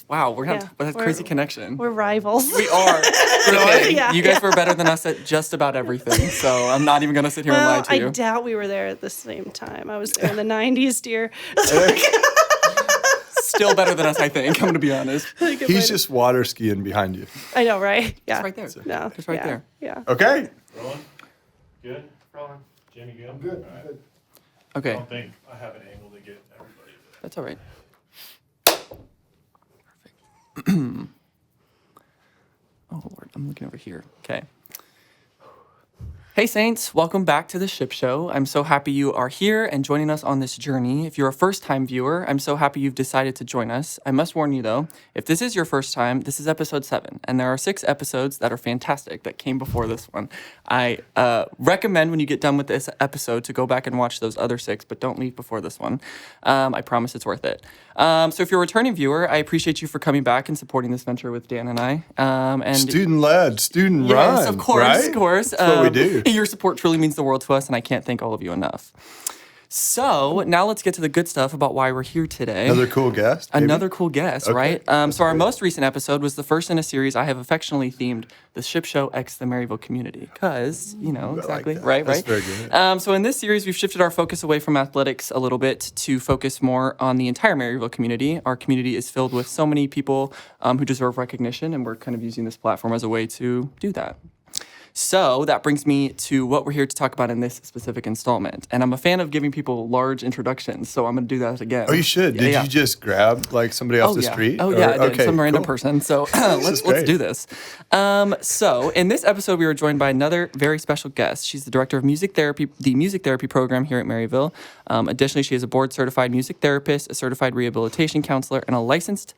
Wow, we're having a crazy connection. We're rivals. We are. Really? Yeah, you guys were better than us at just about everything, so I'm not even going to sit here and lie to you. I doubt we were there at the same time. I was there in the 90s, dear. Still better than us, I think. I'm going to be honest. He's just water skiing behind you. I know, right? Yeah. It's right there. No, It's right there. Yeah. Okay. Rolling? Good? Rolling? Jamie, good? I'm good. All right. Okay. I don't think I have an angle to get everybody. That's all right. Oh, Lord. I'm looking over here. Okay. Hey, Saints. Welcome back to the Shipp Show. I'm so happy you are here and joining us on this journey. If you're a first-time viewer, I'm so happy you've decided to join us. I must warn you, though, if this is your first time, this is episode 7, and there are 6 episodes that are fantastic that came before this one. I recommend when you get done with this episode to go back and watch those other 6, but don't leave before this one. I promise it's worth it. So if you're a returning viewer, I appreciate you for coming back and supporting this venture with Dan and I. And Student-led, student-run, yes, of course, right? of course. That's what we do. Your support truly means the world to us, and I can't thank all of you enough. So now let's get to the good stuff about why we're here today. Another cool guest. Maybe? Another cool guest, Okay. right? So our most recent episode was the first in a series I have affectionately themed the Shipp Show x the Maryville community. Because, exactly, that. right? That's very good. So in this series, we've shifted our focus away from athletics a little bit to focus more on the entire Maryville community. Our community is filled with so many people who deserve recognition, and we're kind of using this platform as a way to do that. So that brings me to what we're here to talk about in this specific installment. And I'm a fan of giving people large introductions, so I'm going to do that again. Oh, you should. Did you just grab somebody off the street? Oh, yeah, I did. Okay, Some random cool. person. So let's do this. So in this episode, we were joined by another very special guest. She's the director of music therapy, the music therapy program here at Maryville. Additionally, she is a board-certified music therapist, a certified rehabilitation counselor, and a licensed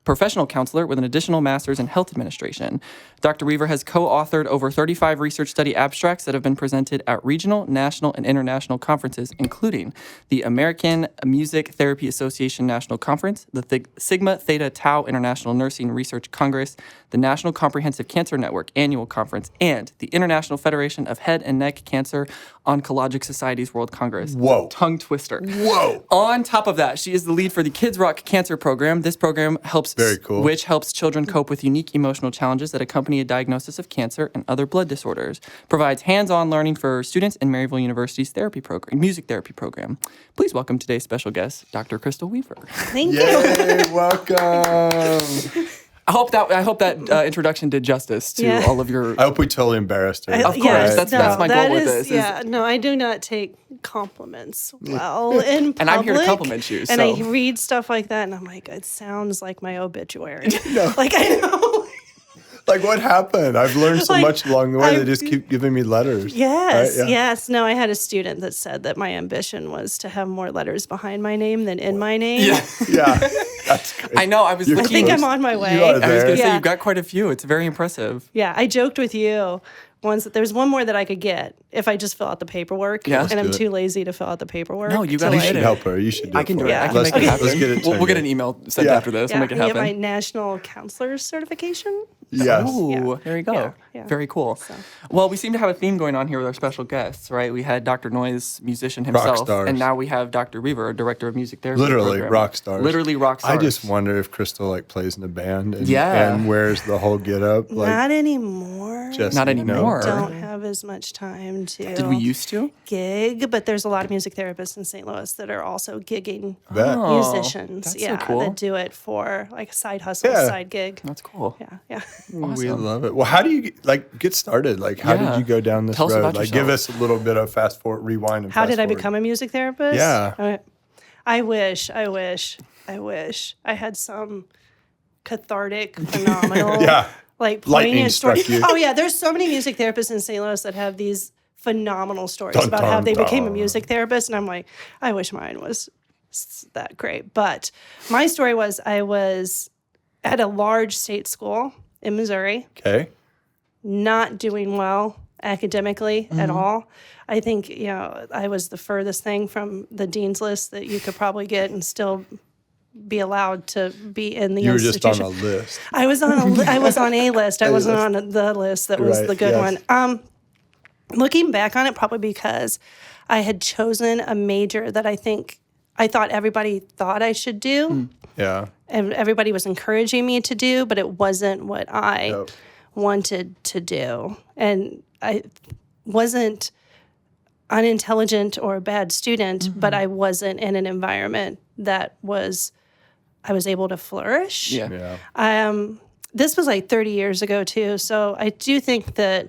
professional counselor with an additional master's in health administration. Dr. Weaver has co-authored over 35 research study abstracts that have been presented at regional, national, and international conferences, including the American Music Therapy Association National Conference, the Sigma Theta Tau International Nursing Research Congress, the National Comprehensive Cancer Network Annual Conference, and the International Federation of Head and Neck Cancer Oncologic Societies World Congress. Whoa. Tongue twister. Whoa. On top of that, she is the lead for the Kids Rock Cancer Program. This program Very cool. which helps children cope with unique emotional challenges that accompany a diagnosis of cancer and other blood disorders. Provides hands-on learning for students in Maryville University's music therapy program. Please welcome today's special guest, Dr. Crystal Weaver. Thank you. Yay, welcome. I hope that introduction did justice to all of your. I hope we totally embarrassed her. Of course, that's my goal with this. Yeah, no, I do not take compliments well in public. And I'm here to compliment you. And so. I read stuff like that, and I'm like, it sounds like my obituary. Like, I know. Like, what happened? I've learned so much along the way. They just keep giving me letters. Yes, right? Yeah. yes. No, I had a student that said that my ambition was to have more letters behind my name than in my name. Yeah, that's great. I know. I was looking. I think I'm on my way. You are I was going to there. say you've got quite a few. It's very impressive. Yeah, I joked with you once that there's one more that I could get if I just fill out the paperwork. Yeah. And I'm do it. too lazy to fill out the paperwork. No, you So gotta You get should it. help her. You should do it. I can for do it. her. I can Let's make it happen. Let's get it turned We'll get in. an email sent Yeah. after this. Yeah, We'll make it I get happen. my national counselor certification. Yes. Ooh, Yeah. there you go. Yeah, yeah. Very cool. So. Well, we seem to have a theme going on here with our special guests, right? We had Dr. Noyes, musician himself, stars. and now we have Dr. Weaver, director of music therapy. Literally program. rock stars. Literally rock stars. I just wonder if Crystal plays in a band and, Yeah. and wears the whole get up. Not anymore. Just Not anymore. I don't have as much time to Did we used to? gig, but there's a lot of music therapists in St. Louis that are also gigging Bet. Oh, musicians. that's so Yeah, cool. that do it for like a side hustle, Yeah. side gig. That's cool. Yeah, yeah. We love it. Well, how do you get started? Like, how Yeah. did you go down this Tell us road? about Like, give yourself. us a little bit of fast forward, rewind, and How fast did I forward. become a music therapist? Yeah. Okay. I wish I had some cathartic, phenomenal, Yeah. like Lightning poignant story. struck you. Oh yeah, there's so many music therapists in St. Louis that have these phenomenal stories Dun, about how dun, they became a dun. music therapist, and I'm like, I wish mine was that great. But my story was I was at a large state school in Missouri, Okay. not doing well academically at all. I think, I was the furthest thing from the dean's list that you could probably get and still be allowed to be in the You were just institution. on a list. I was on I was on a list. I wasn't on the list that was Right, the good yes. one. Looking back on it, probably because I had chosen a major that I think I thought everybody thought I should do. Yeah. And everybody was encouraging me to do, but it wasn't what I Yep. wanted to do. And I wasn't unintelligent or a bad student, but I wasn't in an environment that I was able to flourish. Yeah. Yeah. This was like 30 years ago too. So I do think that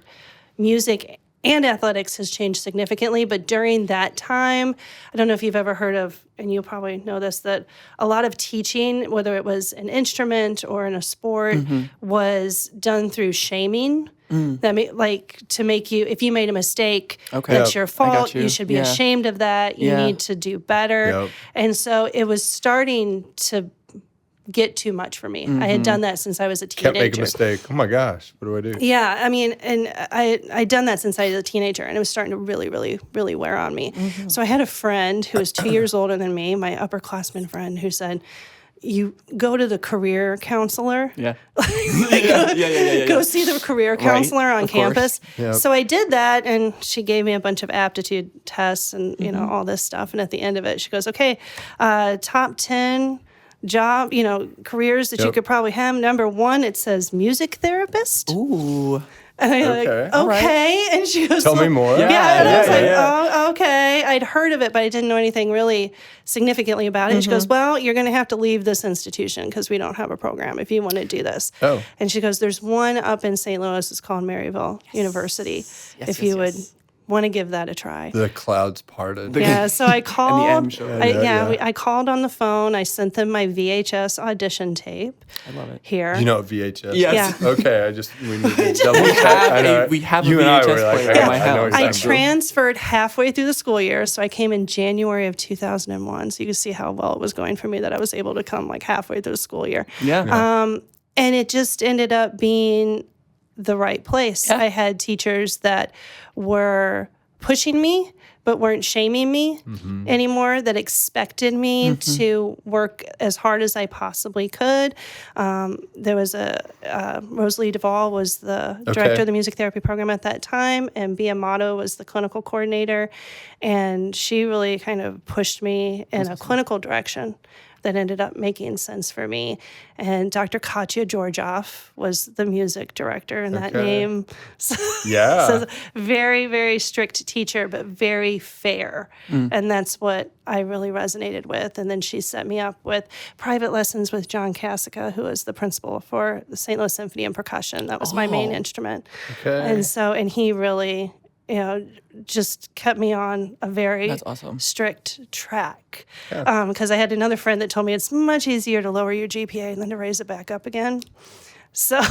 music and athletics has changed significantly. But during that time, I don't know if you've ever heard of, and you'll probably know this, that a lot of teaching, whether it was an instrument or in a sport, was done through shaming. That to make you, if you made a mistake, that's your fault. You should be ashamed of that. You need to do better. Yep. And so it was starting to get too much for me. I had done that since I was a teenager. Can't make a mistake. Oh my gosh, what do I do? Yeah, I mean, and I'd done that since I was a teenager, and it was starting to really, really, really wear on me. So I had a friend who was 2 years older than me, my upperclassman friend, who said, you go to the career counselor. Yeah. Go see the career counselor on of course. campus. Yep. So I did that, and she gave me a bunch of aptitude tests and, all this stuff. And at the end of it, she goes, okay, top 10 job, careers that you could probably have. Number 1, it says music therapist. Ooh. And I'm like, okay. And she goes, Tell me more. Yeah, and I was like, yeah. oh, okay. I'd heard of it, but I didn't know anything really significantly about it. And she goes, well, you're going to have to leave this institution because we don't have a program if you want to do this. Oh. And she goes, there's one up in St. Louis. It's called Maryville University. If you would want to give that a try. The clouds parted. Yeah, so I called. show. I called on the phone. I sent them my VHS audition tape. I love it. Here. You know what VHS? Yes. Yeah. Okay, we need to double check. We have a You and I VHS were like, player at my I know house. I exactly. transferred halfway through the school year, so I came in January of 2001. So you can see how well it was going for me that I was able to come like halfway through the school year. Yeah. And it just ended up being the right place. Yeah. I had teachers that were pushing me, but weren't shaming me anymore, that expected me to work as hard as I possibly could. There was Rosalie Duvall was the director of the music therapy program at that time, and Bia Amato was the clinical coordinator. And she really kind of pushed me in a clinical direction that ended up making sense for me. And Dr. Katya Georgioff was the music director, and that name. Yeah. So very, very strict teacher, but very fair. And that's what I really resonated with. And then she set me up with private lessons with John Cassica, who was the principal for the St. Louis Symphony and Percussion. That was my main instrument. Okay. And he really, just kept me on a very That's awesome. strict track. Because I had another friend that told me it's much easier to lower your GPA than to raise it back up again. So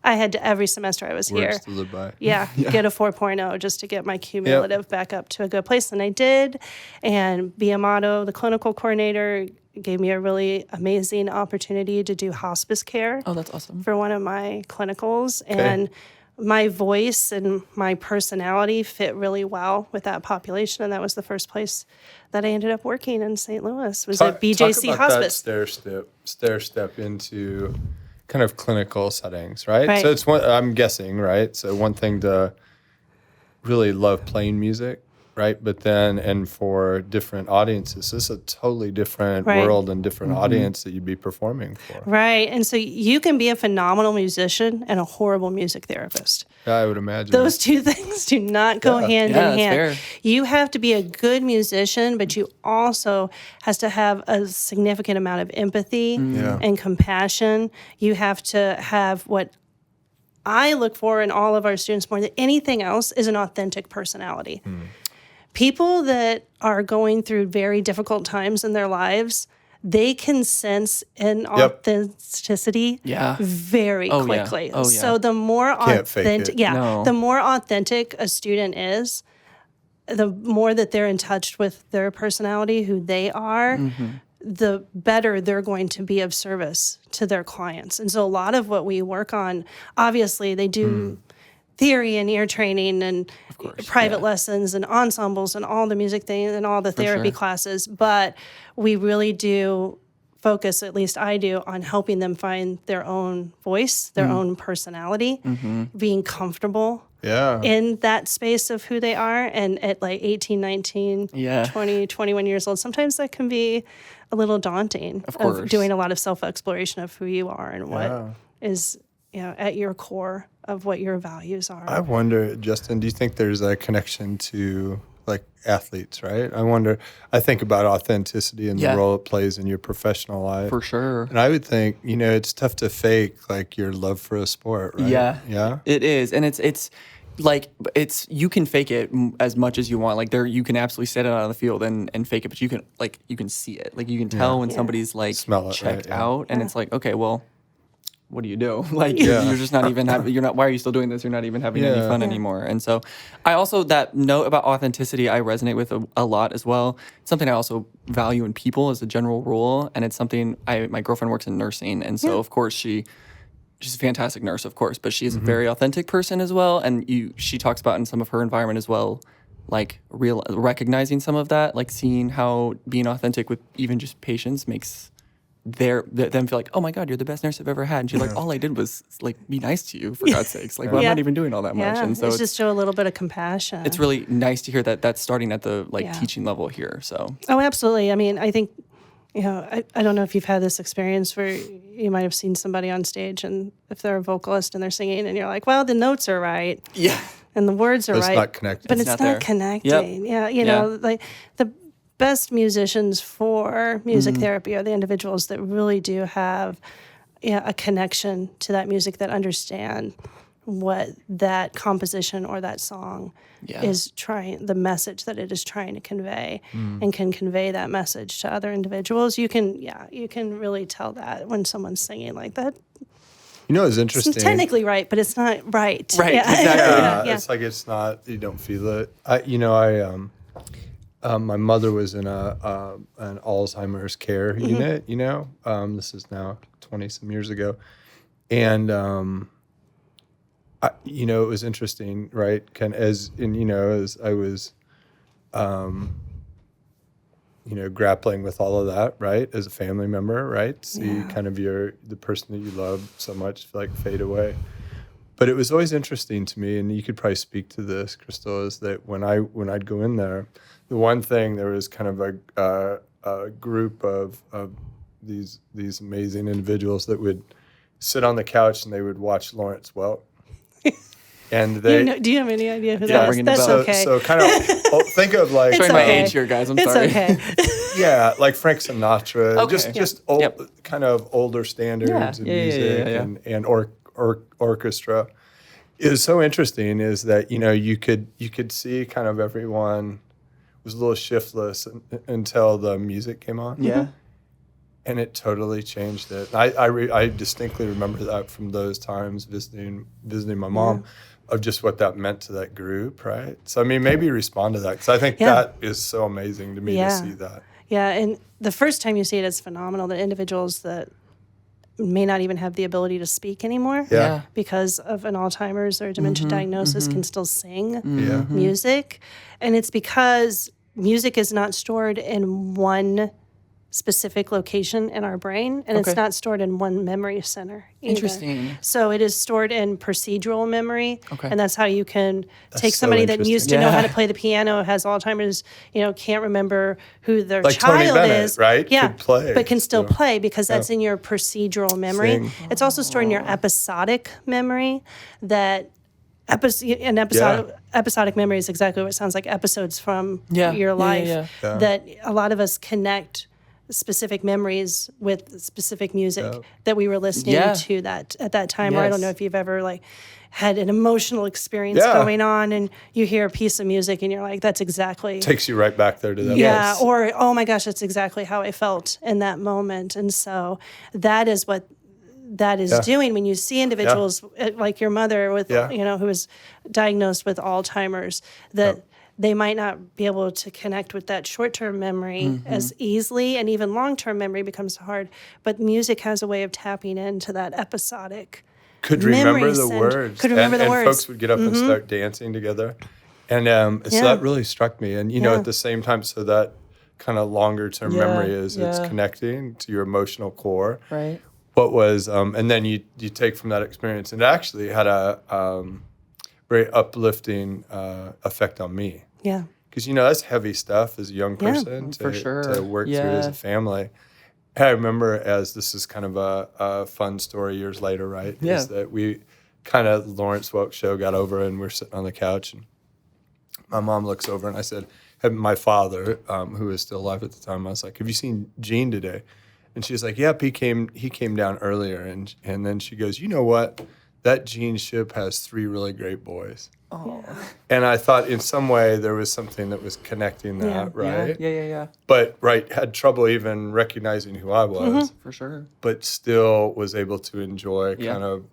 I had to, every semester I was here, Words to live by. get a 4.0 just to get my cumulative back up to a good place. And I did. And Bia Amato, the clinical coordinator, gave me a really amazing opportunity to do hospice care Oh, that's awesome. for one of my clinicals. And my voice and my personality fit really well with that population, and that was the first place that I ended up working in St. Louis. Was at BJC talk about Hospice. that stair step into kind of clinical settings, right? Right. So it's one. I'm guessing, right? So one thing to really love playing music, right? But then, and for different audiences, this is a totally different world and different audience that you'd be performing for. Right, and so you can be a phenomenal musician and a horrible music therapist. I would imagine. Those two things do not go hand Yeah, in that's hand. fair. You have to be a good musician, but you also has to have a significant amount of empathy and compassion. You have to have what I look for in all of our students more than anything else is an authentic personality. People that are going through very difficult times in their lives, they can sense inauthenticity very quickly. Oh, yeah. So the more Can't fake authentic, it. No. the more authentic a student is, the more that they're in touch with their personality, who they are, the better they're going to be of service to their clients. And so a lot of what we work on, obviously they do theory and ear training and private lessons and ensembles and all the music things and all the therapy classes, but we really do focus, at least I do, on helping them find their own voice, their own personality, being comfortable in that space of who they are. And at like 18, 19, 20, 21 years old, sometimes that can be a little daunting of doing a lot of self-exploration of who you are and what is, at your core of what your values are. I wonder, Justin, do you think there's a connection to like athletes, right? I think about authenticity and the role it plays in your professional life. For sure. And I would think, it's tough to fake like your love for a sport, right? Yeah. It is. And it's like, you can fake it as much as you want. Like you can absolutely set it out on the field and fake it, but you can see it. Like you can tell when somebody's like smell it, checked out and it's like, okay, well, what do you do? Like you're just not even why are you still doing this? You're not even having any fun anymore. And so I also, that note about authenticity, I resonate with a lot as well. It's something I also value in people as a general rule. And it's something my girlfriend works in nursing. And so of course she's a fantastic nurse, of course, but she's a very authentic person as well. And she talks about in some of her environment as well, like recognizing some of that, like seeing how being authentic with even just patients makes them feel like, oh my God, you're the best nurse I've ever had. And she's like, all I did was like be nice to you, for God's sakes. Like, well, I'm not even doing all that much. And so it's just show a little bit of compassion. It's really nice to hear that that's starting at the teaching level here. So absolutely. I mean, I think, I don't know if you've had this experience where you might have seen somebody on stage and if they're a vocalist and they're singing and you're like, well, the notes are right. Yeah. And the words are right. It's not connected. But it's not connecting. Yep. Yeah. Like the best musicians for music therapy are the individuals that really do have a connection to that music, that understand what that composition or that song is the message that it is trying to convey, and can convey that message to other individuals. You can really tell that when someone's singing like that. It's interesting. It's technically right, but it's not right. Right, exactly. It's like it's not, you don't feel it. My mother was in an Alzheimer's care unit, this is now 20-some years ago. And, it was interesting, right? As I was, grappling with all of that, right? As a family member, right? See kind of the person that you love so much like fade away. But it was always interesting to me, and you could probably speak to this, Crystal, is that when I'd go in there, the one thing, there was kind of a group of these amazing individuals that would sit on the couch and they would watch Lawrence Welk. And they do you have any idea who that is? That's okay. So kind of think of like showing my age here, guys. I'm sorry. It's okay. Like Frank Sinatra, just old, kind of older standards in music and orchestra. It was so interesting is that you could see kind of everyone was a little shiftless until the music came on. Yeah. And it totally changed it. I distinctly remember that from those times visiting my mom, of just what that meant to that group, right? So, I mean, maybe respond to that, because I think that is so amazing to me to see that. Yeah, and the first time you see it, it's phenomenal. The individuals that may not even have the ability to speak anymore because of an Alzheimer's or dementia diagnosis can still sing music. And it's because music is not stored in one specific location in our brain, and it's not stored in one memory center either. Interesting. So it is stored in procedural memory, and that's how you can take somebody that used to know how to play the piano, has Alzheimer's, can't remember who their like child Tony Bennett, is, right? Yeah, could play, but can still play because that's in your procedural memory. It's also stored in your episodic memory. Episodic memory is exactly what it sounds like, episodes from your life that a lot of us connect specific memories with specific music that we were listening to at that time. Or I don't know if you've ever had an emotional experience going on and you hear a piece of music and you're like, that's exactly... Takes you right back there to that place. Or, oh my gosh, that's exactly how I felt in that moment. And so that is what that is doing when you see individuals like your mother with, who was diagnosed with Alzheimer's, that they might not be able to connect with that short-term memory as easily, and even long-term memory becomes hard. But music has a way of tapping into that episodic Could remember the words. Could remember the words. And folks would get up and start dancing together. And so that really struck me. And, at the same time, so that kind of longer term Yeah, memory is it's yeah. connecting to your emotional core. Right. What was, and then you take from that experience, and it actually had a very uplifting effect on me. Yeah. Because, that's heavy stuff as a young Yeah, person for sure. to work through as Yeah. a family. And I remember, as this is kind of a fun story years later, right? Yeah. Is that we kind of, Lawrence Welk show got over, and we're sitting on the couch, and my mom looks over, and I said, my father, who was still alive at the time, I was like, have you seen Gene today? And she's like, yep, he came down earlier. And then she goes, you know what? That Gene Shipp has 3 really great boys. Oh. And I thought in some way there was something that was connecting that, right? Yeah. But, had trouble even recognizing who I was, For sure. but still was able to enjoy Yeah. kind of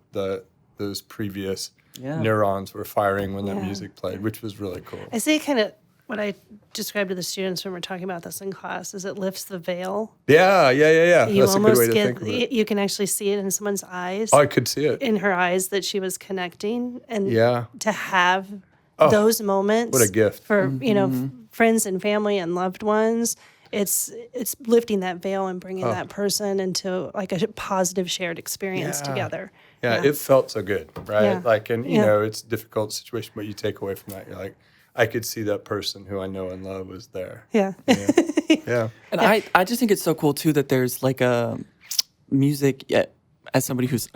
those previous Yeah. neurons were firing when that Yeah. music played, which was really cool. I say kind of what I describe to the students when we're talking about this in class is it lifts the veil. Yeah. You That's a good almost way to get, think of it. you can actually see it in someone's eyes, Oh, I could see it. in her eyes, that she was connecting. And Yeah. to have Oh, those moments. what a gift. For, friends and family and loved ones. It's lifting that veil and bringing that person into like a positive shared experience Yeah. together. Yeah, it felt so good, right? Yeah. Like, and Yeah. it's a difficult situation, but you take away from that, you're like, I could see that person who I know and love was there. Yeah. Yeah. And I just think it's so cool too that there's like a music. As somebody who's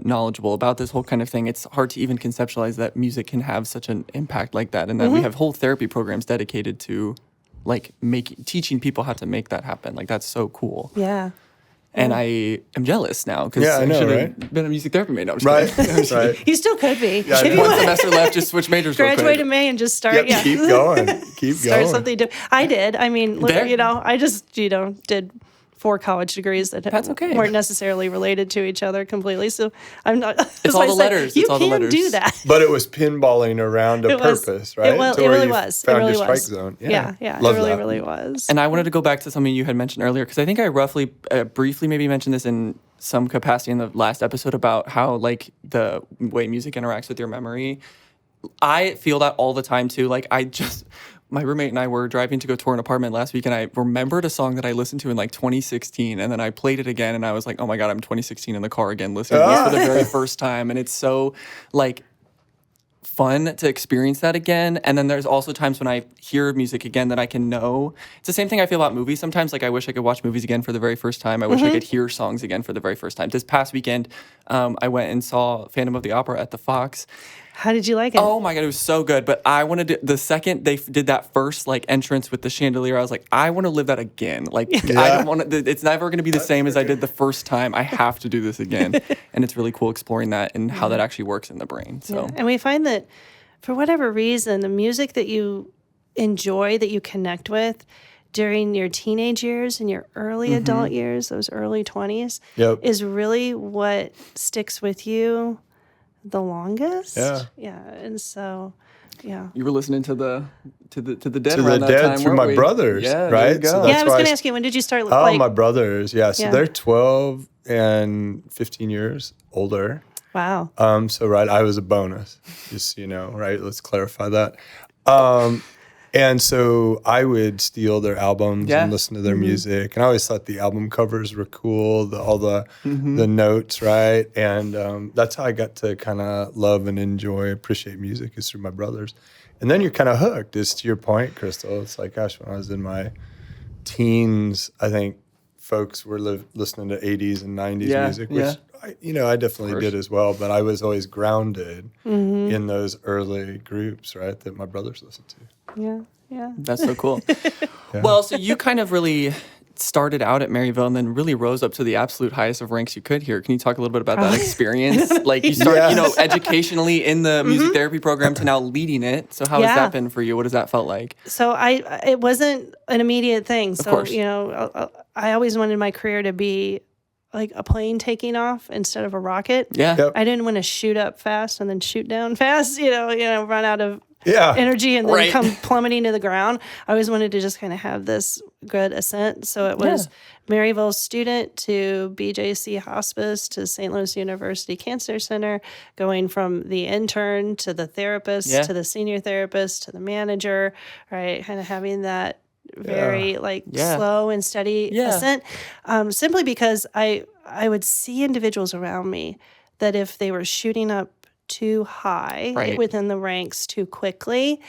knowledgeable about this whole kind of thing, it's hard to even conceptualize that music can have such an impact like that, and that we have whole therapy programs dedicated to like teaching people how to make that happen. Like that's so cool. Yeah. And I am jealous now because Yeah, I know, should have right? been a music therapy major. No, I'm just kidding. Right. Right. You still could be. Yeah, I If you know. One want semester left, just switch majors real graduate quick. in May and just start. Yep, Yeah. keep going. Keep Start going. something different. I did. I mean, There- I just, did 4 college degrees that That's okay. weren't necessarily related to each other completely. So I'm not. It's all the letters. You It's all the can letters. do that. But it was pinballing around a It was. purpose, right? It, To where really you was. It Found really your strike was. zone. Yeah. Love it really, that. really was. And I wanted to go back to something you had mentioned earlier because I think I roughly, briefly maybe mentioned this in some capacity in the last episode about how like the way music interacts with your memory. I feel that all the time too. Like my roommate and I were driving to go tour an apartment last week, and I remembered a song that I listened to in like 2016, and then I played it again, and I was like, oh my God, I'm 2016 in the car again listening to this for the very first time. And it's so like fun to experience that again. And then there's also times when I hear music again that I can know. It's the same thing I feel about movies sometimes. Like I wish I could watch movies again for the very first time. I wish I could hear songs again for the very first time. This past weekend, I went and saw Phantom of the Opera at the Fox. How did you like it? Oh my God, it was so good. But I wanted to, the second they did that first like entrance with the chandelier, I was like, I want to live that again. Like I don't want to, it's never going to be the same as I did the first time. I have to do this again. And it's really cool exploring that and how that actually works in the brain. So Yeah. And we find that for whatever reason, the music that you enjoy, that you connect with during your teenage years and your early adult years, those early 20s, Yep. is really what sticks with you the longest. Yeah. Yeah. And so, yeah. you were listening to the Dead To the around that Dead time, through weren't my we? brothers, Yeah, right? there you go. So Yeah, that's I was why going to ask you, when did you start? Oh, my brothers. Yeah. So Yeah. they're 12 and 15 years older. Wow. So right, I was a bonus, just so you know, right? Let's clarify that. And so I would steal their albums Yeah. and listen to their music, and I always thought the album covers were cool, all the notes, right? And that's how I got to kind of love and enjoy, appreciate music, is through my brothers. And then you're kind of hooked. Is to your point, Crystal. It's like, gosh, when I was in my teens, I think folks were listening to 80s and 90s Yeah, music, which yeah. I definitely course. did as well. But I was always grounded in those early groups, right, that my brothers listened to. Yeah. Yeah. That's so cool. Well, so you kind of really started out at Maryville and then really rose up to the absolute highest of ranks you could here. Can you talk a little bit about that experience? Like you started, educationally in the music therapy program to now leading it. So how has that been for you? What has that felt like? So it wasn't an immediate thing. So, course. I always wanted my career to be like a plane taking off instead of a rocket. Yeah. Yep. I didn't want to shoot up fast and then shoot down fast, run out of Yeah. energy and then Right. come plummeting to the ground. I always wanted to just kind of have this good ascent. So it was Maryville student to BJC Hospice to St. Louis University Cancer Center, going from the intern to the therapist to the senior therapist to the manager, right? Kind of having that very slow and steady ascent, simply because I would see individuals around me that if they were shooting up too high within the ranks too quickly,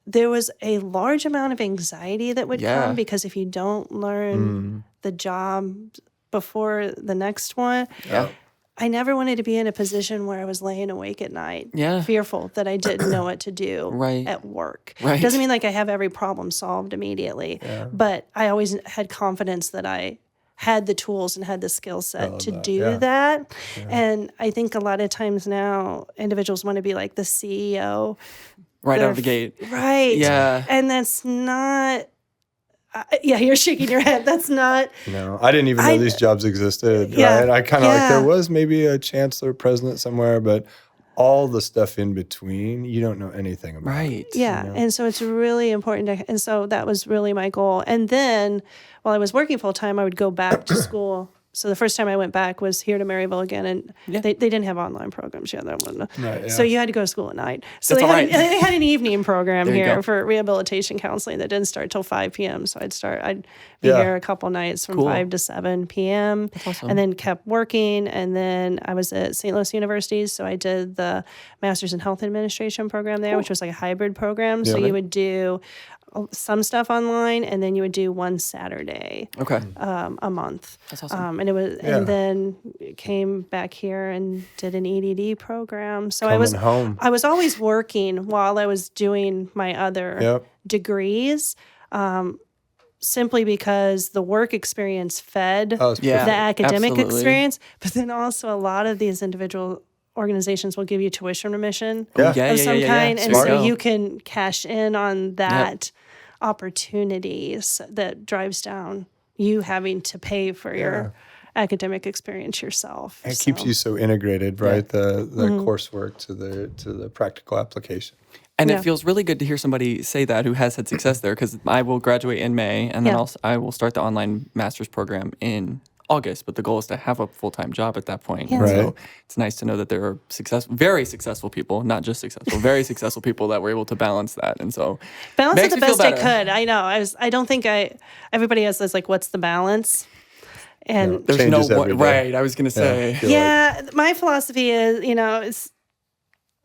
there was a large amount of anxiety that would come, because if you don't learn the job before the next one, I never wanted to be in a position where I was laying awake at night, fearful that I didn't know what to do at work. It doesn't mean like I have every problem solved immediately, but I always had confidence that I had the tools and had the skill set to do that. And I think a lot of times now individuals want to be like the CEO. Right out of the gate. Right. Yeah. And that's not... you're shaking your head. That's not... No, I didn't even know these jobs existed, right? I kind of like, there was maybe a chancellor, president somewhere, but all the stuff in between, you don't know anything about. Right. Yeah, you know? And so it's really important. And so that was really my goal. And then while I was working full-time, I would go back to school. So the first time I went back was here to Maryville again, and they didn't have online programs yet. So you had to go to school at night. So they had an evening program here for rehabilitation counseling that didn't start till 5 p.m. So I'd be here a couple nights from 5 to 7 p.m. That's awesome. And then kept working. And then I was at St. Louis University, so I did the Master's in Health Administration program there, which was like a hybrid program. So you would do some stuff online, and then you would do one Saturday a month. That's awesome. And it was, and then came back here and did an EDD program. So I was always working while I was doing my other degrees, simply because the work experience fed the academic experience. But then also a lot of these individual organizations will give you tuition remission of some kind. And so you can cash in on that opportunities that drives down you having to pay for your academic experience yourself. It keeps you so integrated, right? The coursework to the practical application. And it feels really good to hear somebody say that who has had success there, because I will graduate in May, and then I will start the online master's program in August, but the goal is to have a full-time job at that point. And so it's nice to know that there are very successful people, not just successful, very successful people that were able to balance that. And so balance it the best I could. I know. I don't think everybody has this, like, what's the balance? And there's no one, right. I was going to say, my philosophy is,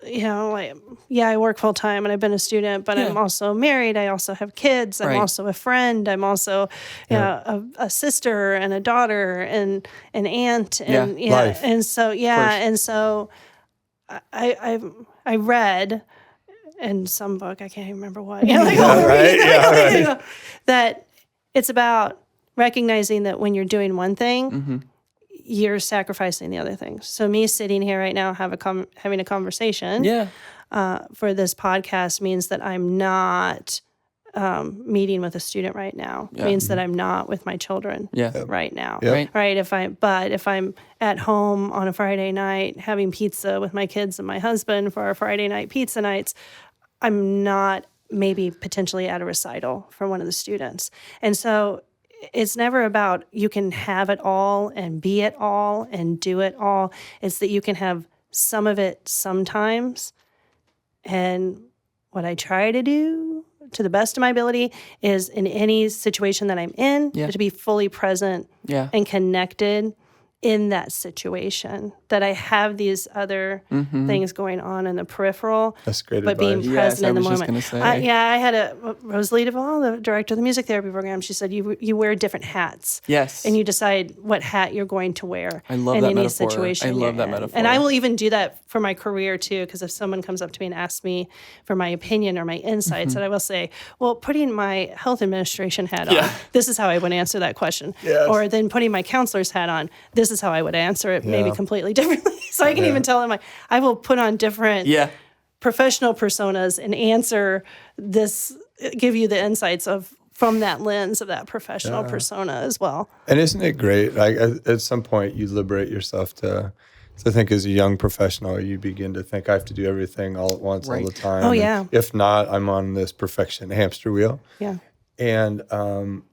I work full time and I've been a student, but I'm also married. I also have kids. I'm also a friend. I'm also a sister and a daughter and an aunt and and so and so I read in some book, I can't even remember what, that it's about recognizing that when you're doing one thing, you're sacrificing the other things. So me sitting here right now having a conversation for this podcast means that I'm not meeting with a student right now. Means that I'm not with my children right now. Right? If I'm at home on a Friday night having pizza with my kids and my husband for our Friday night pizza nights, I'm not maybe potentially at a recital for one of the students. And so it's never about you can have it all and be it all and do it all. It's that you can have some of it sometimes. And what I try to do to the best of my ability is in any situation that I'm in, to be fully present and connected in that situation, that I have these other things going on in the peripheral. That's great but advice. being present in the moment. I had a Rosalie Duvall, the director of the music therapy program. She said you wear different hats. Yes. And you decide what hat you're going to wear in any situation. I love that metaphor. And I will even do that for my career too, because if someone comes up to me and asks me for my opinion or my insights, and I will say, well, putting my health administration hat on, this is how I would answer that question. Yes. Or then putting my counselor's hat on, this is how I would answer it, maybe completely differently. So I can even tell them, I will put on different professional personas and answer this, give you the insights from that lens of that professional persona as well. And isn't it great? Like at some point, you liberate yourself to think as a young professional, you begin to think, I have to do everything all at once, all the time. Oh, yeah. And if not, I'm on this perfection hamster wheel. Yeah. And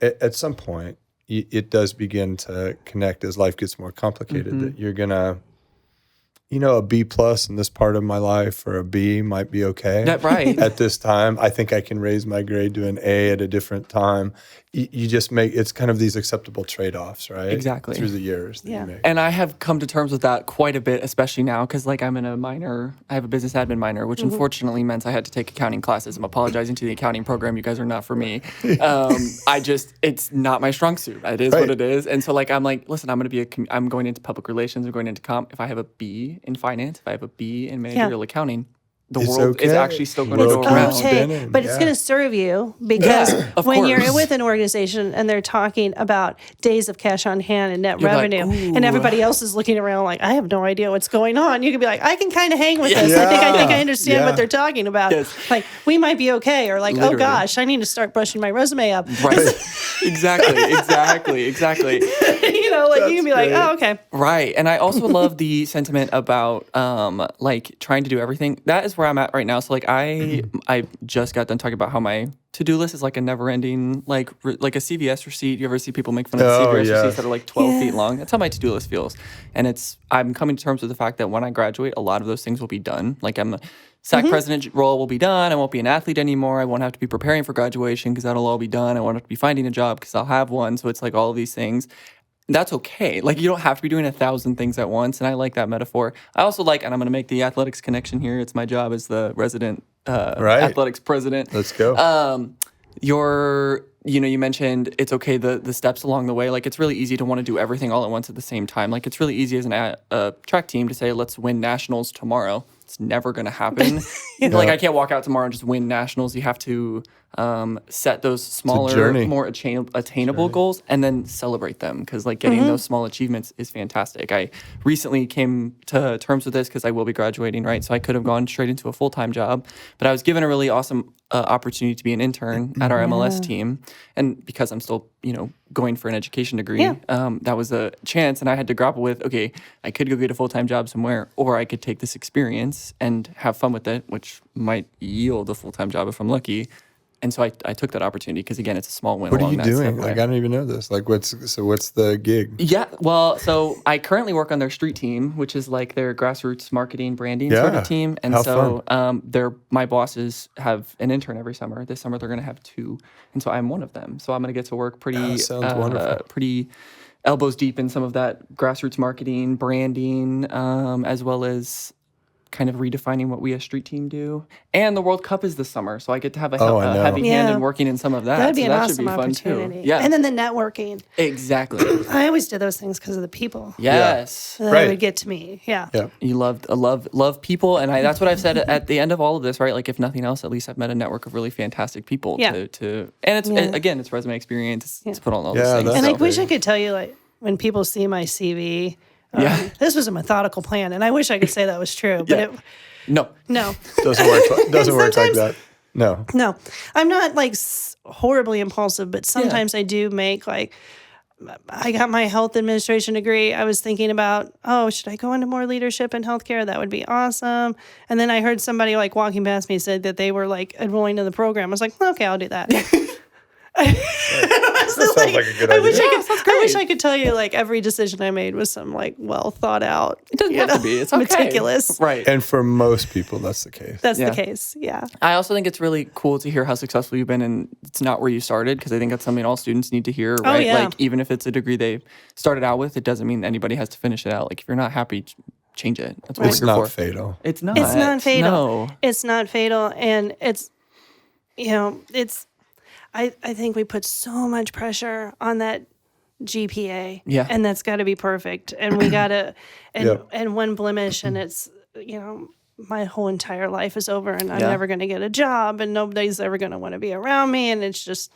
at some point, it does begin to connect as life gets more complicated, that you're going to, a B plus in this part of my life or a B might be okay. Right. At this time, I think I can raise my grade to an A at a different time. You just it's kind of these acceptable trade-offs, right? Exactly. Through the years that you make. And I have come to terms with that quite a bit, especially now, because like I'm in a minor, I have a business admin minor, which unfortunately meant I had to take accounting classes. I'm apologizing to the accounting program. You guys are not for me. It's not my strong suit. It is what it is. And so like, I'm like, listen, I'm going into public relations. I'm going into comp. If I have a B in finance, if I have a B in managerial accounting, the world is actually still going to go around. Okay, but it's going to serve you because when course. you're with an organization and they're talking about days of cash on hand and net revenue, and everybody else is looking around like, I have no idea what's going on. You could be like, I can kind of hang with this. I think I understand what they're talking about. Like, we might be okay, or like, oh gosh, I need to start brushing my resume up. Right. Exactly. You can be like, oh, okay. Right. And I also love the sentiment about like trying to do everything. That is where I'm at right now. So like I just got done talking about how my to-do list is like a never-ending like a CVS receipt. You ever see people make fun of the CVS receipts that are like 12 feet long? That's how my to-do list feels. And I'm coming to terms with the fact that when I graduate, a lot of those things will be done. Like I'm a SAAC president role will be done. I won't be an athlete anymore. I won't have to be preparing for graduation because that'll all be done. I won't have to be finding a job because I'll have one. So it's like all of these things. That's okay. Like you don't have to be doing 1,000 things at once. And I like that metaphor. I also like, and I'm going to make the athletics connection here. It's my job as the resident athletics president. Let's go. You mentioned it's okay the steps along the way. Like it's really easy to want to do everything all at once at the same time. Like it's really easy as a track team to say, let's win nationals tomorrow. It's never going to happen. Like I can't walk out tomorrow and just win nationals. You have to set those smaller, more attainable goals and then celebrate them because like getting those small achievements is fantastic. I recently came to terms with this because I will be graduating, right? So I could have gone straight into a full-time job, but I was given a really awesome opportunity to be an intern at our MLS team. And because I'm still, going for an education degree, that was a chance. And I had to grapple with, okay, I could go get a full-time job somewhere, or I could take this experience and have fun with it, which might yield a full-time job if I'm lucky. And so I took that opportunity because, again, it's a small win. What are you doing? Like, I don't even know this. Like, what's the gig? Yeah, well, so I currently work on their street team, which is like their grassroots marketing, branding sort of team. And my bosses have an intern every summer. This summer they're going to have 2, and so I'm one of them. So I'm going to get to work pretty elbows deep in some of that grassroots marketing, branding, as well as kind of redefining what we as street team do. And the World Cup is this summer, so I get to have a heavy hand in working in some of that. That'd be an that awesome should be opportunity. Fun too. Yeah. And then the networking. Exactly. I always did those things because of the people. Yes. That would get to me. Yeah. You love people, and that's what I've said at the end of all of this, right? Like if nothing else, at least I've met a network of really fantastic people and it's again, it's resume experience. It's put on all those things. And I wish I could tell you, like, when people see my CV, this was a methodical plan, and I wish I could say that was true, but No. Doesn't work like that. No. I'm not like horribly impulsive, but sometimes I do make like, I got my health administration degree. I was thinking about, should I go into more leadership in healthcare? That would be awesome. And then I heard somebody like walking past me said that they were like enrolling in the program. I was like, okay, I'll do that. That sounds like a good idea. I wish I could tell you like every decision I made was some like well thought out. It doesn't have to be. It's okay. Meticulous. Right. And for most people, that's the case. That's the case. Yeah. I also think it's really cool to hear how successful you've been, and it's not where you started, because I think that's something all students need to hear, right? Oh, yeah. Like even if it's a degree they started out with, it doesn't mean anybody has to finish it out. Like if you're not happy, change it. That's what it's we're here not for. fatal. It's not. It's not fatal. No. It's not fatal, and it's I think we put so much pressure on that GPA. Yeah. And that's got to be perfect. And we got to, and one blemish, and it's, my whole entire life is over, and I'm never going to get a job, and nobody's ever going to want to be around me. And it's just,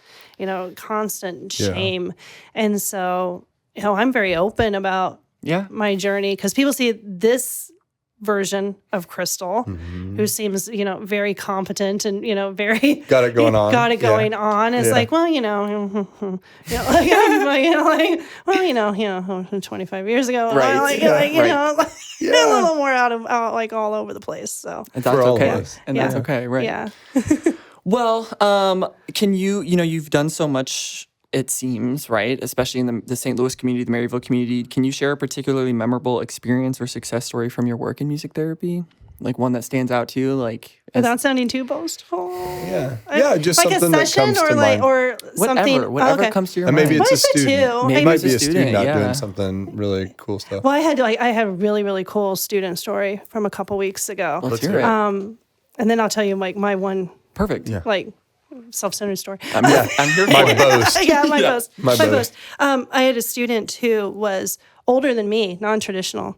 constant shame. And so, I'm very open about my journey, because people see this version of Crystal, who seems, very competent and, very got it going on. It's like, well, 25 years ago, right. A little more out like all over the place. So and that's okay. And that's okay, right? Yeah. Well, can you've done so much it seems, right? Especially in the St. Louis community, the Maryville community. Can you share a particularly memorable experience or success story from your work in music therapy? Like one that stands out to you, like without sounding too boastful. Yeah, just like something a session that comes or to like mind. or something. Whatever comes to your And mind. maybe it's a student. Maybe It might it's be a a student student, out yeah. doing something really cool stuff. Well, I had a really, really cool student story from a couple weeks ago. Let's hear it. And then I'll tell you like my one Perfect. Yeah. like self-centered story. I'm here for My it. boast. Yeah, my boast. My My boast. boast. I had a student who was older than me, non-traditional.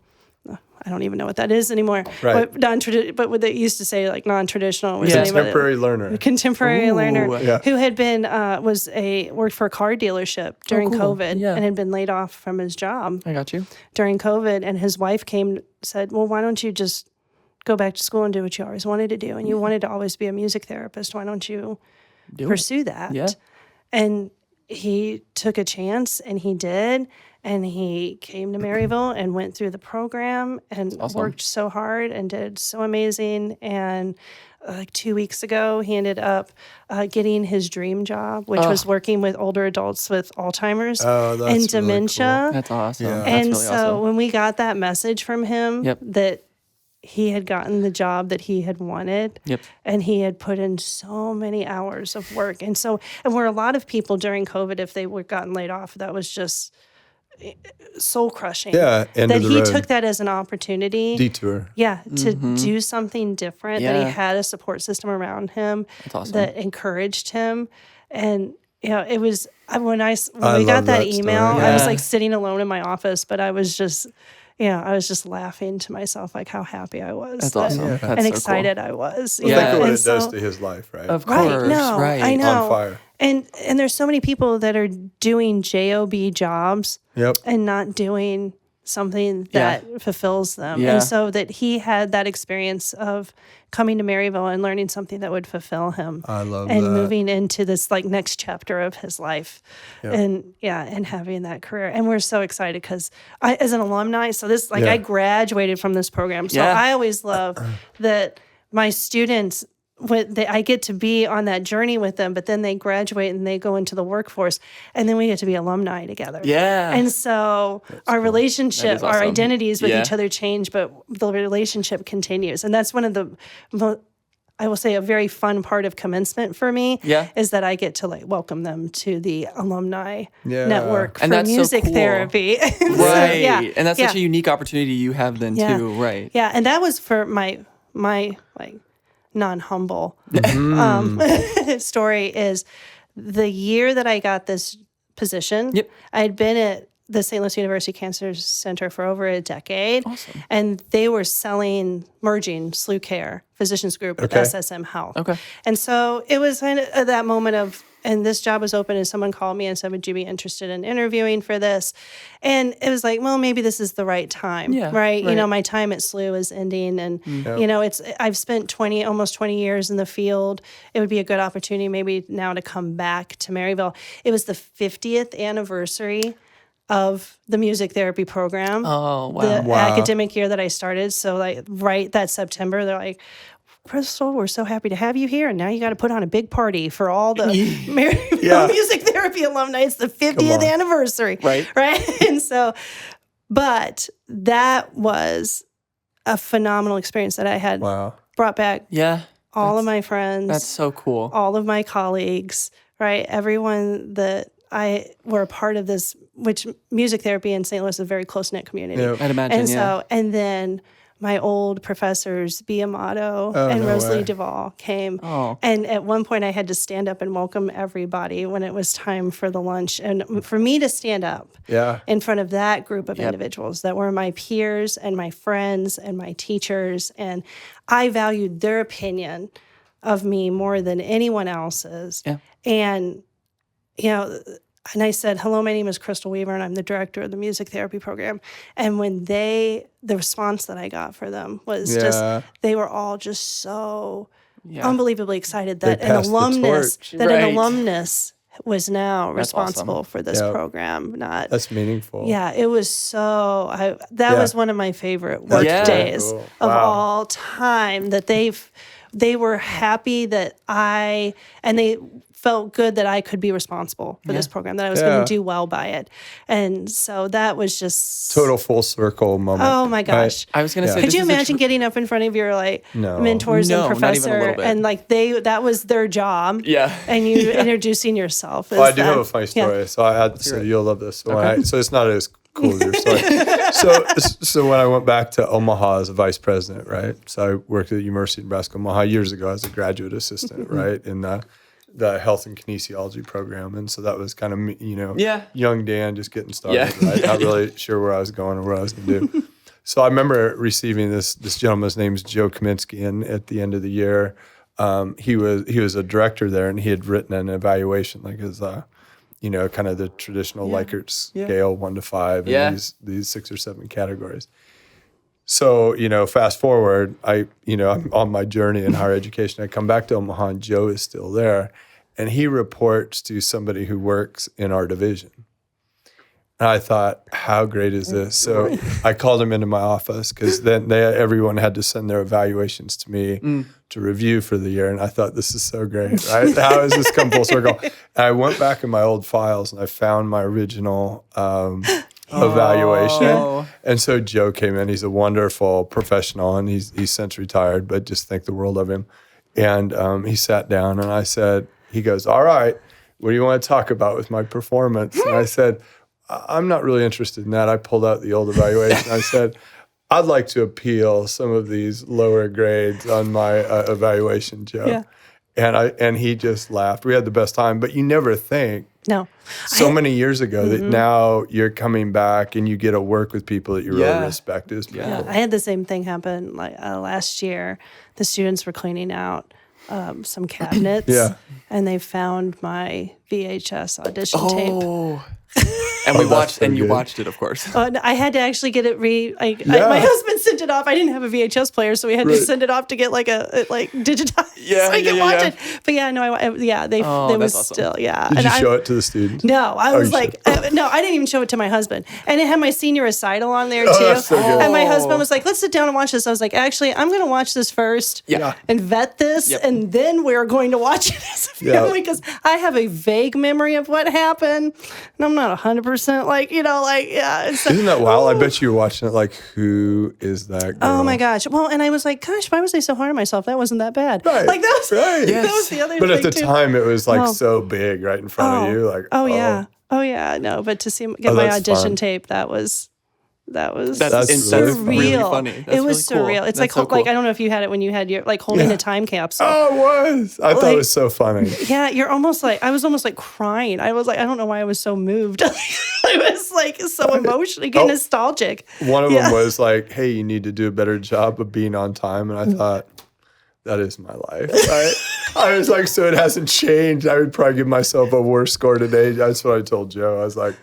I don't even know what that is anymore. Right. But what they used to say, like non-traditional, was Yeah. the name of it. Contemporary learner. Contemporary Ooh. learner Yeah. who had been worked for a car dealership during cool. COVID Yeah. and had been laid off from his job I got you. during COVID. And his wife said, well, why don't you just go back to school and do what you always wanted to do? And you wanted to always be a music therapist. Why don't you pursue that? Yeah. And he took a chance and he did. And he came to Maryville and went through the program and awesome. worked so hard and did so amazing. And like 2 weeks ago, he ended up getting his dream job, which was working with older adults with Alzheimer's Oh, that's and really dementia. That's awesome. Yeah. That's And really so awesome. when we got that message from him Yep. that he had gotten the job that he had wanted, Yep. and he had put in so many hours of work. And where a lot of people during COVID, if they were gotten laid off, that was just soul crushing. Yeah, end that of the he road. took that as an opportunity. Detour. Yeah, to do something different. That Yeah. he had a support system around him That's awesome. that encouraged him, and it was when we I got love that that email. story. I was Yeah. like sitting alone in my office, but I was just laughing to myself, like how happy I was. That's awesome. Yeah. That's and so excited I was. Well, Yeah. think of what And it does so- to his life, right? Of course. Right, no, right. I know. On fire. And there's so many people that are doing JOB jobs Yep. and not doing something Yeah. that fulfills them. Yeah. And so that he had that experience of coming to Maryville and learning something that would fulfill him. I love and that. moving into this like next chapter of his life. Yep. And having that career. And we're so excited because I, as an alumni, so this, like Yeah. I graduated from this program. So Yeah. I always love that my students, I get to be on that journey with them, but then they graduate and they go into the workforce, and then we get to be alumni together. Yeah. And so our relationship, That is our awesome. identities with Yeah. each other change, but the relationship continues. And that's one of the, I will say, a very fun part of commencement for me. Yeah. Is that I get to like welcome them to the alumni Yeah. network And for that's so music cool. therapy. So, Right. yeah. And that's such a Yeah. unique opportunity you have then Yeah. too. Right. Yeah, and that was for my like non-humble story is the year that I got this position. Yep. I had been at the St. Louis University Cancer Center for over a decade. Awesome. And they were merging SLU Care Physicians Group with Okay. SSM Health. Okay. And so it was kind of that moment of, and this job was open, and someone called me and said, would you be interested in interviewing for this? And it was like, well, maybe this is the right time, Yeah, right? You right. know, my time at SLU is ending, and, Yep. you know, I've spent almost 20 years in the field. It would be a good opportunity maybe now to come back to Maryville. It was the 50th anniversary of the music therapy program. Oh, wow. The Wow. academic year that I started. So like right that September, they're like, Crystal, we're so happy to have you here. And now you got to put on a big party for all the Maryville Yeah. music therapy alumni. It's the 50th on. anniversary. Right. Right. And so, but that was a phenomenal experience that I had Wow. brought back Yeah. all of my friends, That's so cool. all of my colleagues, right? Everyone that I were a part of this, which music therapy in St. Louis is a very close-knit community. Yep. I'd imagine, And yeah. so, and then my old professors, Bea Amato Oh, and no Rosalie way. Duvall came. Oh. And at one point I had to stand up and welcome everybody when it was time for the lunch. And for me to stand up Yeah. in front of that group of Yep. individuals that were my peers and my friends and my teachers, and I valued their opinion of me more than anyone else's. Yeah. And, you know, and I said, hello, my name is Crystal Weaver, and I'm the director of the music therapy program. And when the response that I got for them was Yeah. just, they were all just so Yeah. unbelievably excited They that passed the torch. an Right. alumnus was now That's responsible awesome. for this Yep. program. Not That's meaningful. yeah, it was so. That Yeah. was one of my favorite work Yeah. days Cool. of Wow. all time. That they were happy that and they felt good that I could be responsible for this program, that I was going to do well by it. And so that was just total full circle moment. Oh my gosh. I was going to say, could you imagine getting up in front of your mentors No, and not even a little professor bit. and that was their job. Yeah. And you introducing yourself. Well, I do have a funny story. So you'll love this. So it's not as cool as your story. So when I went back to Omaha as a vice president, right? So I worked at the University of Nebraska Omaha years ago as a graduate assistant, right? In the health and kinesiology program. And so that was kind of me, young Dan just getting started, right? Not really sure where I was going or what I was going to do. So I remember receiving this gentleman's name is Joe Kaminsky, and at the end of the year, he was a director there, and he had written an evaluation, like his, kind of the traditional Likert scale, 1 to 5, and these 6 or 7 categories. So, fast forward, I'm on my journey in higher education. I come back to Omaha, and Joe is still there, and he reports to somebody who works in our division. And I thought, how great is this? So I called him into my office because then everyone had to send their evaluations to me to review for the year. And I thought, this is so great, right? How has this come full circle? And I went back in my old files and I found my original evaluation. And so Joe came in. He's a wonderful professional, and he's since retired, but just think the world of him. And he sat down and I said, he goes, all right, what do you want to talk about with my performance? And I said, I'm not really interested in that. I pulled out the old evaluation. I said, I'd like to appeal some of these lower grades on my evaluation, Joe. Yeah. And he just laughed. We had the best time, but you never think. No. Many years ago that now you're coming back and you get to work with people that you really respect as people. Yeah. I had the same thing happen last year. The students were cleaning out some cabinets, and they found my VHS audition tape. And you watched it, of course. I had to actually get it my husband sent it off. I didn't have a VHS player, so we had to send it off to get digitized so I could watch it. But they was awesome. Still, Did you show it to the students? No, I was like, no, I didn't even show it to my husband. And it had my senior recital on there too. So and my husband was like, let's sit down and watch this. I was like, actually, I'm going to watch this first and vet this, and then we're going to watch it as a family because I have a vague memory of what happened, and I'm not 100% isn't that wild? I bet you were watching it like, who is that girl? Oh my gosh. Well, and I was like, gosh, why was I so hard on myself? That wasn't that bad. Right. Like that was, that was the other but thing at the time it was so big right in front of you. Like, no, but to get my audition tape, that was surreal. Really funny. That's it was really surreal. Cool. It's that's like so cool. I don't know if you had it when you had your holding a time capsule. Oh, it was. I thought it was so funny. Yeah, I was almost like crying. I was like, I don't know why I was so moved. I was like so emotionally getting nostalgic. One of them was like, hey, you need to do a better job of being on time. And I thought, that is my life. I was like, so it hasn't changed. I would probably give myself a worse score today. That's what I told Joe. I was like,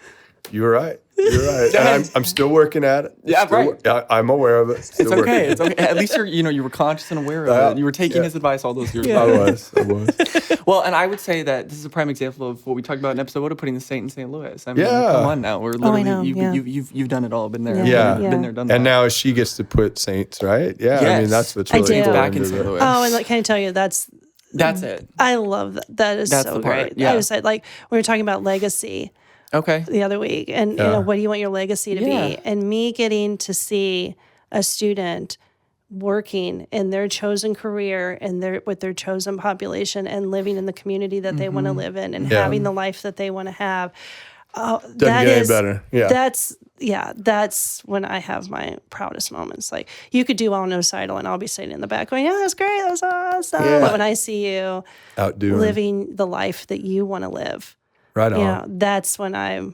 you were right. You're right. And I'm still working at it. I'm aware of it. It's okay. It's okay. At least you were conscious and aware of it. You were taking his advice all those years ago. I was. Well, and I would say that this is a prime example of what we talked about in episode 1 of putting the Saint in St. Louis. I mean, come on now. We're literally you've done it all. Been there. Been there, done that. And now she gets to put Saints, right? Yeah. Yes. I mean, that's what's really cool. Back in St. Louis. Oh, and can I tell you that's it. I love that. That's so great. Yeah. I was like, we were talking about legacy. Okay. The other week, and what do you want your legacy to be? And me getting to see a student working in their chosen career and with their chosen population and living in the community that they want to live in and having the life that they want to have. Doesn't get any better. Yeah. That's when I have my proudest moments. Like you could do well no recital and I'll be sitting in the back going, yeah, that's great, that's awesome. But when I see you living the life that you want to live. Right on. That's when I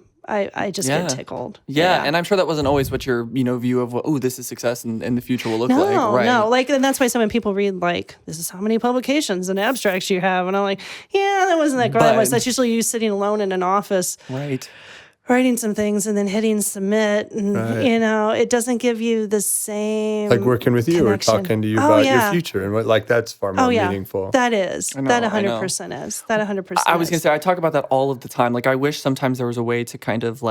just get tickled. Yeah, and I'm sure that wasn't always what your view of this is success and the future will look like. Right? No, and that's why so many people read this is how many publications and abstracts you have, and I'm like, that wasn't that great. That's usually you sitting alone in an office, right, writing some things and then hitting submit, and it doesn't give you the same like working with you connection. Or talking to you about your future and what that's far more meaningful. That is. That 100% is. That 100%. I was gonna say I talk about that all of the time. Like I wish sometimes there was a way to kind of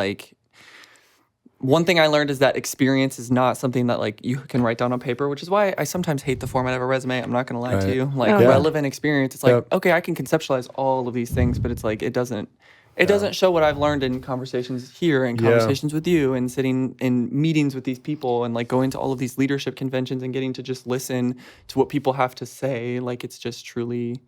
one thing I learned is that experience is not something that like you can write down on paper, which is why I sometimes hate the format of a resume. I'm not going to lie to you. Like relevant experience. It's like, okay, I can conceptualize all of these things, but it's like, it doesn't show what I've learned in conversations here and conversations with you and sitting in meetings with these people and like going to all of these leadership conventions and getting to just listen to what people have to say. Like, it's just truly,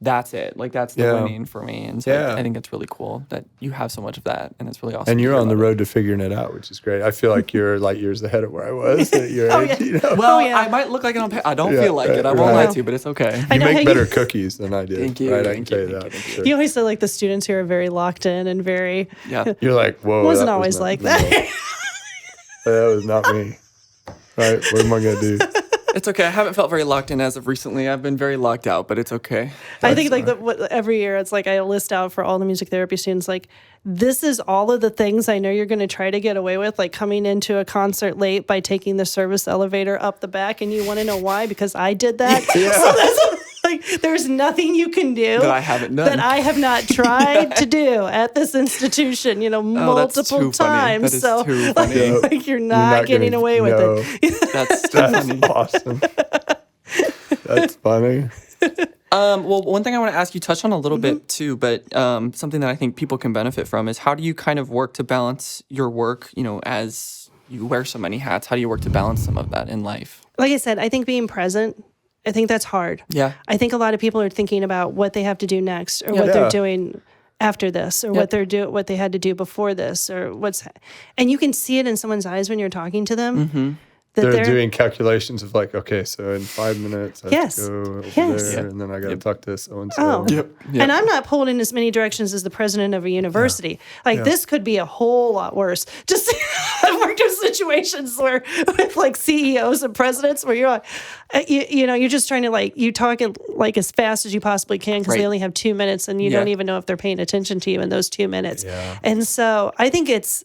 that's it. Like, that's the winning for me. And so I think it's really cool that you have so much of that. And it's really awesome. And you're on the road to figuring it out, which is great. I feel like you're light years ahead of where I was at your age. You know? Well, I might look like it on paper. I don't feel like it. I won't lie to you, but it's okay. You make better cookies than I did. Thank you. Right? I can tell you that. Sure. You always say like the students here are very locked in and very. Yeah. You're like, whoa. Wasn't always like that. That was not me. Right? What am I going to do? It's okay. I haven't felt very locked in as of recently. I've been very locked out, but it's okay. I think like every year it's like I list out for all the music therapy students, like, this is all of the things I know you're going to try to get away with, like coming into a concert late by taking the service elevator up the back. And you want to know why? Because I did that. So that's like, there's nothing you can do that I haven't done, that I have not tried to do at this institution, multiple times. That is so too funny. like you're not getting away with it. That's too funny. Awesome. That's funny. Well, one thing I want to ask you, touch on a little bit too, but something that I think people can benefit from is, how do you kind of work to balance your work, as you wear so many hats? How do you work to balance some of that in life? Like I said, I think being present, I think that's hard. Yeah. I think a lot of people are thinking about what they have to do next, or what they're doing after this, or what they had to do before this, or and you can see it in someone's eyes when you're talking to them. Mm-hmm. They're doing calculations of like, okay, so in 5 minutes I have to go over there, and then I got to talk to so-and-so. And I'm not pulled in as many directions as the president of a university. This could be a whole lot worse. Just I've worked in situations where with like CEOs and presidents where you're like, you're just trying to you talk it like as fast as you possibly can because they only have 2 minutes and you don't even know if they're paying attention to you in those 2 minutes. And so I think it's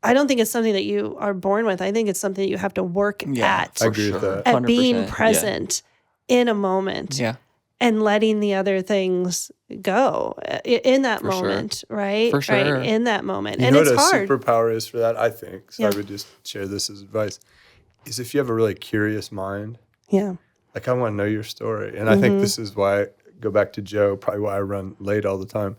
I don't think it's something that you are born with. I think it's something that you have to work at. I agree with that. At being present in a moment and letting the other things go in that moment, right? For sure. Right, in that moment. You and know it's what a hard. superpower is for that, I think, so I would just share this as advice, is if you have a really curious mind. Yeah. Like, I want to know your story. And I think this is why, go back to Joe, probably why I run late all the time,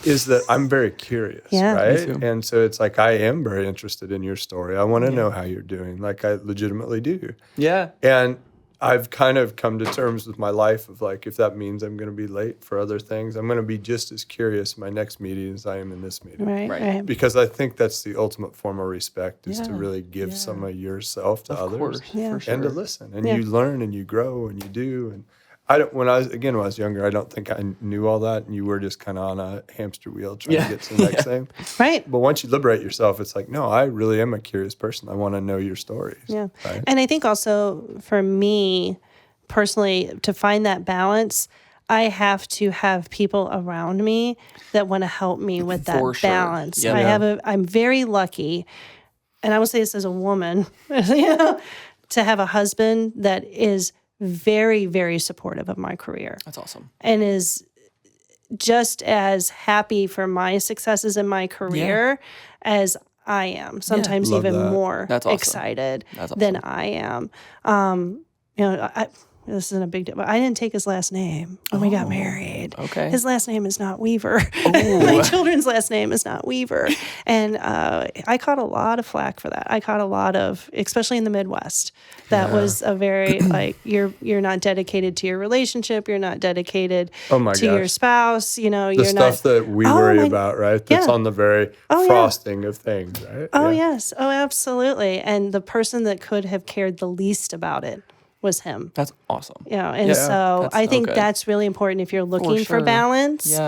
is that I'm very curious, right? And so it's like, I am very interested in your story. I want to know how you're doing, like I legitimately do. Yeah. And I've kind of come to terms with my life of like, if that means I'm going to be late for other things, I'm going to be just as curious in my next meeting as I am in this meeting. Right. Because I think that's the ultimate form of respect, is to really give some of yourself to others for sure. and to listen. And you learn and you grow and you do. And when I was younger, I don't think I knew all that, and you were just kind of on a hamster wheel trying to get to the next thing. Right. But once you liberate yourself, it's like, no, I really am a curious person. I want to know your stories. Yeah. Right? And I think also for me personally, to find that balance, I have to have people around me that want to help me with that balance. I'm very lucky, and I will say this as a woman, to have a husband that is very, very supportive of my career. That's awesome. And is just as happy for my successes in my career as I am. Sometimes even more excited than I am. This isn't a big deal, but I didn't take his last name when we got married. Okay. His last name is not Weaver. My children's last name is not Weaver. And I caught a lot of flack for that. I caught a lot of, especially in the Midwest, that was a very, like, you're not dedicated to your relationship. You're not dedicated to your spouse. You're the stuff that we worry about, right? That's on the very frosting of things, right? Oh, yes. Oh, absolutely. And the person that could have cared the least about it was him. That's awesome. So I think that's really important if you're looking for balance,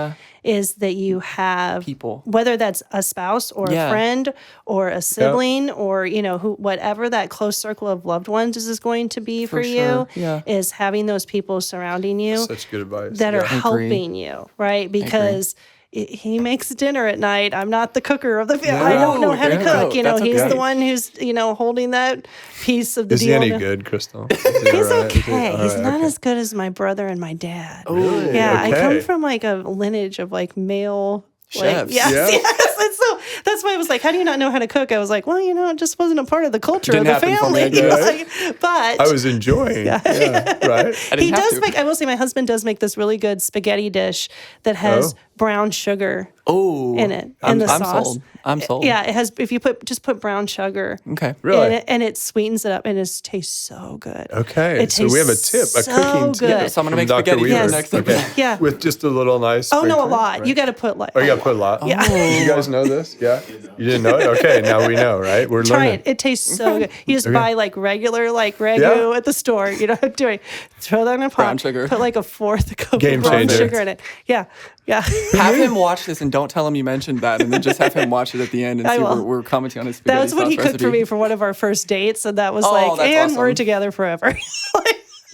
is that you have people, whether that's a spouse or a friend or a sibling or, whatever that close circle of loved ones is going to be for you, is having those people surrounding you. Such good advice. That are helping you, right? Because he makes dinner at night. I'm not the cooker of the family. I don't know how to cook. He's the one who's, holding that piece of the deal. Is he any good, Crystal? He's okay. He's not as good as my brother and my dad. Really? Yeah, I come from like a lineage of like male Chefs. Yes. And so that's why I was like, how do you not know how to cook? I was like, well, it just wasn't a part of the culture Didn't of the happen for me, family. right? But I was enjoying. Right. he does make, I will say my husband does make this really good spaghetti dish that has brown sugar in it, in the sauce. I'm sold. Yeah, it has, if you just put brown sugar Okay. Really? in it, and it sweetens it up, and it tastes so good. Okay. It So we have a tastes tip, a so cooking tip. good. So I'm going to make from Dr. spaghetti Weaver. next Okay. episode. Yeah. With just a little nice. Oh, no, a sprinkling, lot. right? You got to put like. Oh, you got to put a lot? Yeah. Did you guys know this? Yeah? You didn't know it? Okay, now we know, right? We're Try learning. it. It tastes so good. You just buy like regular ragu at the store. You know what I'm doing. Throw that in a pot. Brown sugar. Put like a fourth cup of Game brown changer. sugar in it. Yeah. Have him watch this and don't tell him you mentioned that, and then just have him watch it at the end and I see will. we're commenting on his spaghetti That's what sauce he cooked recipe. for me for one of our first dates, and that was that's and we're awesome. together forever.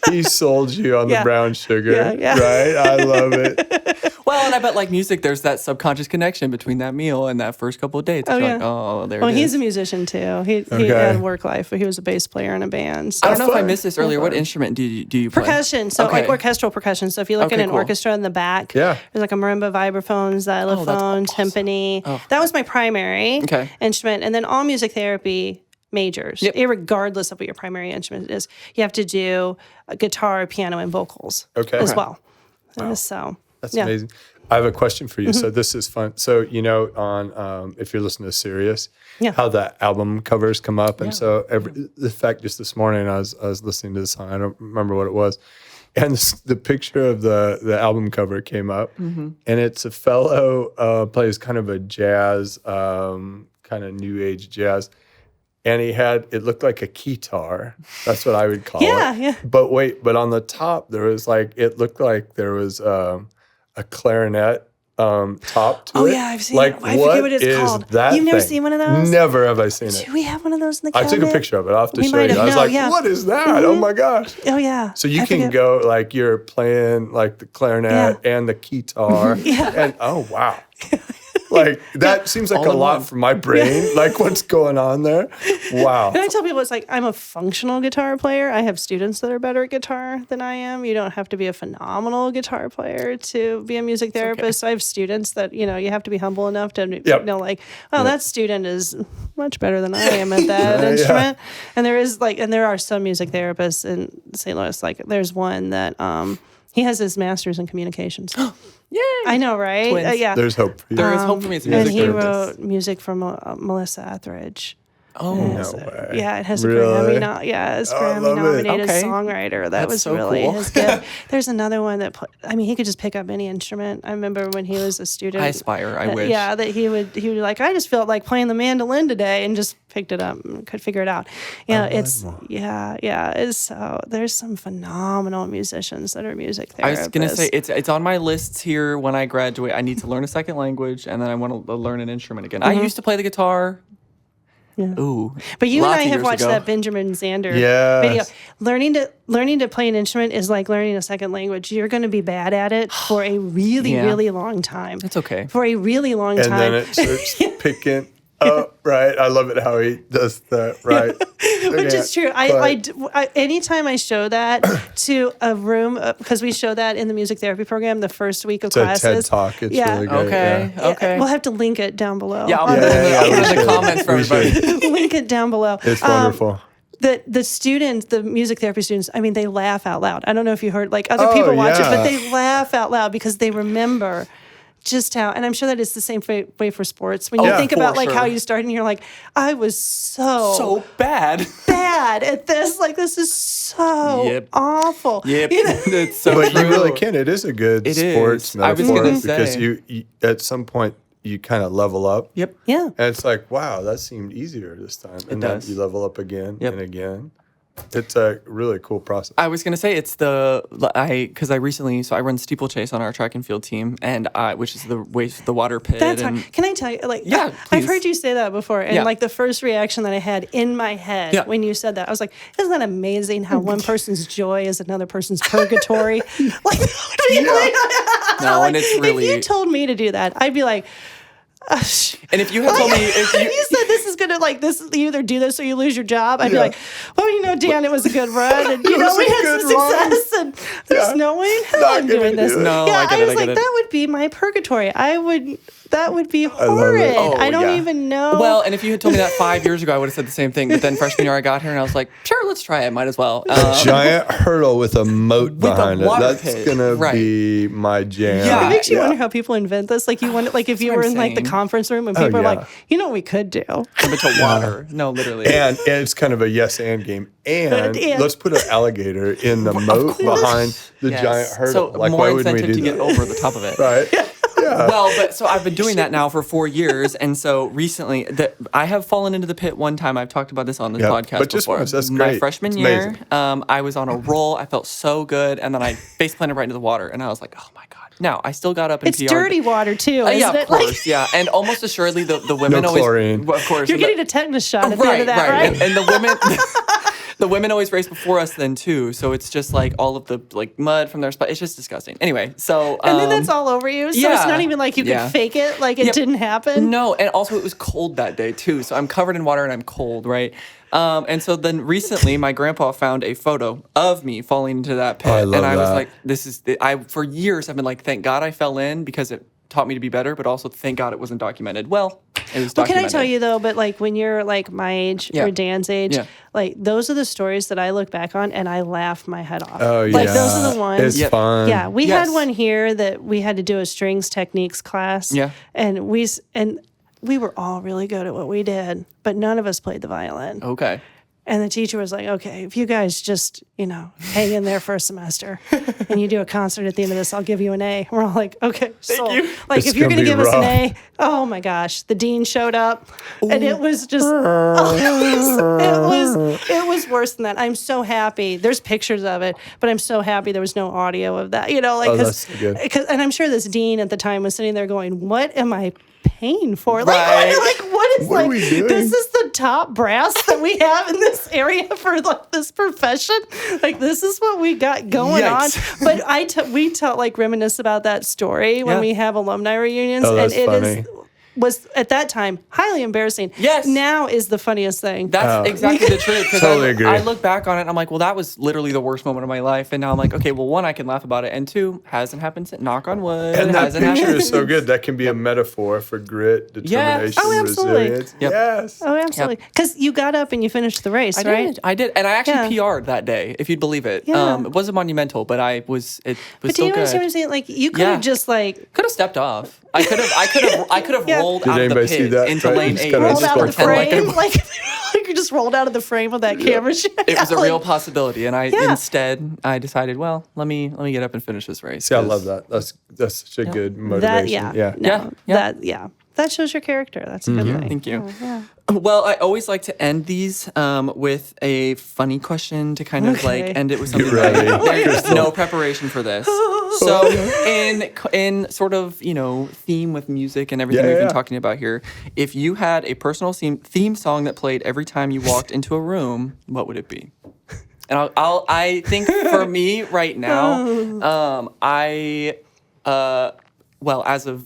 He sold you on the Yeah. brown sugar, Yeah. right? I love it. Well, and I bet like music, there's that subconscious connection between that meal and that first couple of dates. Oh, You're yeah. like, oh, there Well, it he's is. a musician too. He Okay. had work life, but he was a bass player in a band. So. I don't know if I fun. missed this earlier. What instrument do you play? Percussion, so like Okay. orchestral percussion. So if you look Okay, at an cool. orchestra in the back, Yeah. there's like a marimba, vibraphone, xylophone, timpani. That was my primary Okay. instrument, and then all music therapy majors, irregardless of what your primary instrument is, you have to do a guitar, piano, and vocals as well. So That's amazing. I have a question for you. So this is fun. So, on if you're listening to Sirius, how the album covers come up. And so the fact just this morning, I was listening to the song. I don't remember what it was. And the picture of the album cover came up. And it's a fellow plays kind of a jazz, kind of new age jazz. And it looked like a keytar. That's what I would call it. Yeah. But on the top, there was it looked like there was a clarinet top to it. Oh, yeah, I've seen like, it. I forget what it's is called. that You've never thing? seen one of those? Never have I seen it. do we have one of those in the I cabinet? took a picture of it. I'll have to We show might you. have. I was No, like, yeah. what is that? Oh my gosh. Oh yeah. So you I can forget. go like you're playing like the clarinet and the keytar. And oh wow. Like that seems like All a in lot one. for my brain. Like what's going on there? Wow. And I tell people it's like I'm a functional guitar player. I have students that are better at guitar than I am. You don't have to be a phenomenal guitar player to be a music therapist. So I have students that you have to be humble enough to know like, oh, that student is much better than I am at that instrument. And there are some music therapists in St. Louis. Like there's one that he has his master's in communications. Yay! I know, right? Twins. Yeah. There's hope for you. There is hope for me as a And music he therapist. wrote music for Melissa Etheridge. Oh, No way. Yeah, it has a Really? Grammy. It's Oh, I Grammy love it. nominated Okay. songwriter. That That's was so really cool. his gift. There's another one that he could just pick up any instrument. I remember when he was a student. I aspire. I wish. Yeah, that he would like, I just felt like playing the mandolin today, and just picked it up and could figure it out. It's there's some phenomenal musicians that are music therapists. I was gonna say it's on my lists here. When I graduate, I need to learn a second language, and then I want to learn an instrument again. I used to play the guitar. Yeah. Ooh, But you and lots I of have years watched ago. that Benjamin Zander Yes. video. Learning to play an instrument is like learning a second language. You're going to be bad at it for a really, Yeah. really long time. It's okay. For a really long And time. then it starts picking up, right? I love it how he does that, right? Which is true. I anytime I show that to a room, because we show that in the music therapy program the first week of It's a classes. TED Talk. It's Yeah. really great. Okay. Yeah. Okay. We'll have to link it down below. Yeah, I'll On put the- it we in the should. comments for We should. everybody. link it down below. It's wonderful. The students, the music therapy students, I mean, they laugh out loud. I don't know if you heard, like other people watch it, but they laugh out loud because they remember just how, and I'm sure that it's the same way for sports. When you Yeah, think for about like how sure. you started and you're like, I was So bad. bad at this. Like, this is so Yep. awful. Yep. You know? It's so But you true. really can. It is a good It sports is. I was metaphor gonna because say. you at some point you kind of level up. Yep. Yeah. And it's like, wow, that seemed easier this time. And then does. you level up again Yep. and again. It's a really cool process. I was gonna say it's because I recently I run steeplechase on our track and field team, and which is the water pit. That's and hard. Can I tell you? Like, Yeah, I've please. heard you say that before, and Yeah. like the first reaction that I had in my head Yeah. when you said that, I was like, "Isn't that amazing? How one person's joy is another person's purgatory?" Like, No, and it's really if you told me to do that, I'd be like, And if you had told me, if you said this is gonna you either do this or you lose your job, I'd be like, well, Dan, it was a good run, and we had some success, and there's no way in hell I'm doing this. No, yeah, I get it. that would be my purgatory. That would be horrid. I don't even know. Well, and if you had told me that 5 years ago, I would have said the same thing. But then freshman year, I got here and I was like, sure, let's try it. Might as well. Giant hurdle with a moat behind it. That's gonna be my jam. Yeah, it makes you wonder how people invent this. Like you wonder, if you were in the conference room and people are like, what we could do? Jump into water. No, literally. And it's kind of a yes and game. And let's put an alligator in the moat behind the giant hurdle. So more incentive to get over the top of it. Right. Yeah. Well, so I've been doing that now for 4 years, and so recently I have fallen into the pit one time. I've talked about this on this podcast but just before. once, that's My great. freshman year, I was on a roll. I felt so good, and then I face planted right into the water, and I was like, oh my god. Now I still got up and It's dirty water too, isn't yeah, it? of course, yeah, and almost assuredly the women No always, chlorine. of course, You're getting a tetanus shot at the end of that, right? And the women. The women always race before us then too, so it's just like all of the mud from their spot. It's just disgusting. Anyway, so and then that's all over you. So it's not even like you could fake it, like it didn't happen. No, and also it was cold that day too, so I'm covered in water and I'm cold, right? And so then recently, my grandpa found a photo of me falling into that pit, I love and I was that. like, "This is." For years, I've been like, "Thank God I fell in because it taught me to be better," but also thank God it wasn't documented. Well, it was documented. Well, can I tell you though? But when you're my age or Dan's age, those are the stories that I look back on and I laugh my head off. Oh yeah. Those are the ones. It's fun. Yeah, we had one here that we had to do a strings techniques class. Yeah. And we were all really good at what we did, but none of us played the violin. Okay. And the teacher was like, okay, if you guys just, hang in there for a semester and you do a concert at the end of this, I'll give you an A. We're all like, okay. Thank you. It's if you're going to gonna give be us an rough. A, oh my gosh, the dean showed up and it was just, it was worse than that. I'm so happy. There's pictures of it, but I'm so happy there was no audio of that, that's so good. and I'm sure this dean at the time was sitting there going, what am I paying for? Right. What is What are we doing? this is the top brass that we have in this area for this profession. This is what we got going Yikes. on. But we reminisce about that story when we have alumni reunions, Oh, that's and funny. was at that time highly embarrassing. Yes. Now is the funniest thing. That's exactly the truth. 'Cause Totally agree. I look back on it and I'm like, well, that was literally the worst moment of my life. And now I'm like, okay, well, one, I can laugh about it. And two, hasn't happened since. Knock on wood. And that hasn't picture happened is so good. That can be a metaphor for grit, determination, Oh, absolutely. resilience. Yep. Yes. Oh, absolutely. Because you got up and you finished the race, right? I did. And I actually PR'd that day, if you'd believe it. Yeah. It wasn't monumental, but it was But do still you understand what good. I'm saying? You could have just Could have stepped off. I could have Yeah. rolled Did out of the anybody see pit that? into Right? lane Just 8. kinda rolled out of the pretend like frame, you just rolled out of the frame of that camera shot. it was a real possibility, and instead I decided, well, let me get up and finish this race. See, I 'cause- love that. That's such a good motivation. That shows your character. That's a good thing. Thank you. Oh, yeah. Well, I always like to end these with a funny question to kind of end it with something ready. light. There's no preparation for this. So in sort of, theme with music and everything we've been talking about here, if you had a personal theme song that played every time you walked into a room, what would it be? And I think for me right now, as of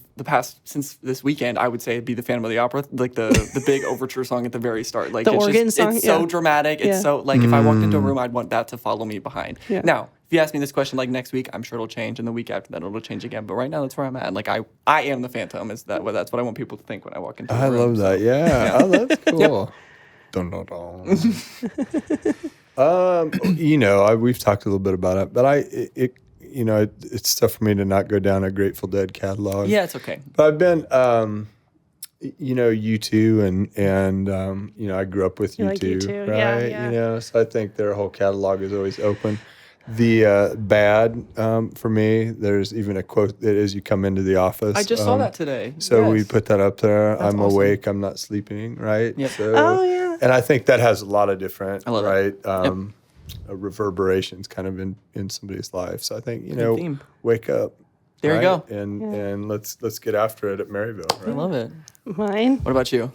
since this weekend, I would say it'd be the Phantom of the Opera, like the big overture song at the very start. Like The organ song, it's so dramatic. It's so if I walked into a room, I'd want that to follow me behind. Yeah. Now, if you ask me this question next week, I'm sure it'll change, and the week after that it'll change again. But right now, that's where I'm at. Like I am the Phantom. That's what I want people to think when I walk into a room. I love that. Yeah. Oh, that's cool. Dun, dun, dun. We've talked a little bit about it, but it's tough for me to not go down a Grateful Dead catalog. Yeah, it's okay. But I've been, U2 and I grew up with You U2, like U2, right? yeah. So I think their whole catalog is always open. The bad for me, there's even a quote that is, "You come into the office." I just saw that today. So we Yes. put that up there. That's I'm awesome. awake. I'm not sleeping. Right. Yep. So, Oh, yeah. And I think that has a lot of different I love it. right reverberations kind of in somebody's life. So I think theme. wake up. There you right? go. And let's get after it at Maryville. I Right? love it. Mine, What about you?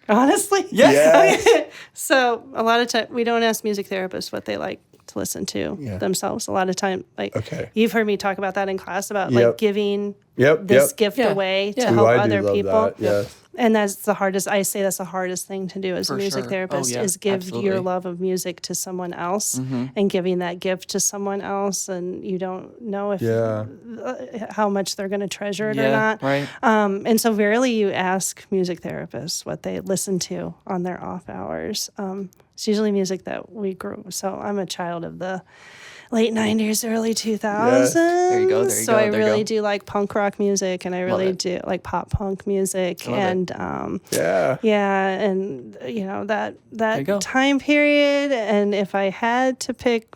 honestly. Yes. Yes. Okay. So a lot of time we don't ask music therapists what they like to listen to Yeah. themselves. A lot of time, Okay. you've heard me talk about that in class about Yep. giving this gift away to help I do other love people. That. Yes. And that's the hardest. I say that's the hardest thing to do as a music therapist is give your love of music to someone else and giving that gift to someone else, and you don't know if how much they're going to treasure it or not. Right. And so rarely you ask music therapists what they listen to on their off hours. It's usually music that we grew. So I'm a child of the late 90s, early 2000s. There you go. So I really do like punk rock music, and I really do like pop punk music, and and that time period. And if I had to pick,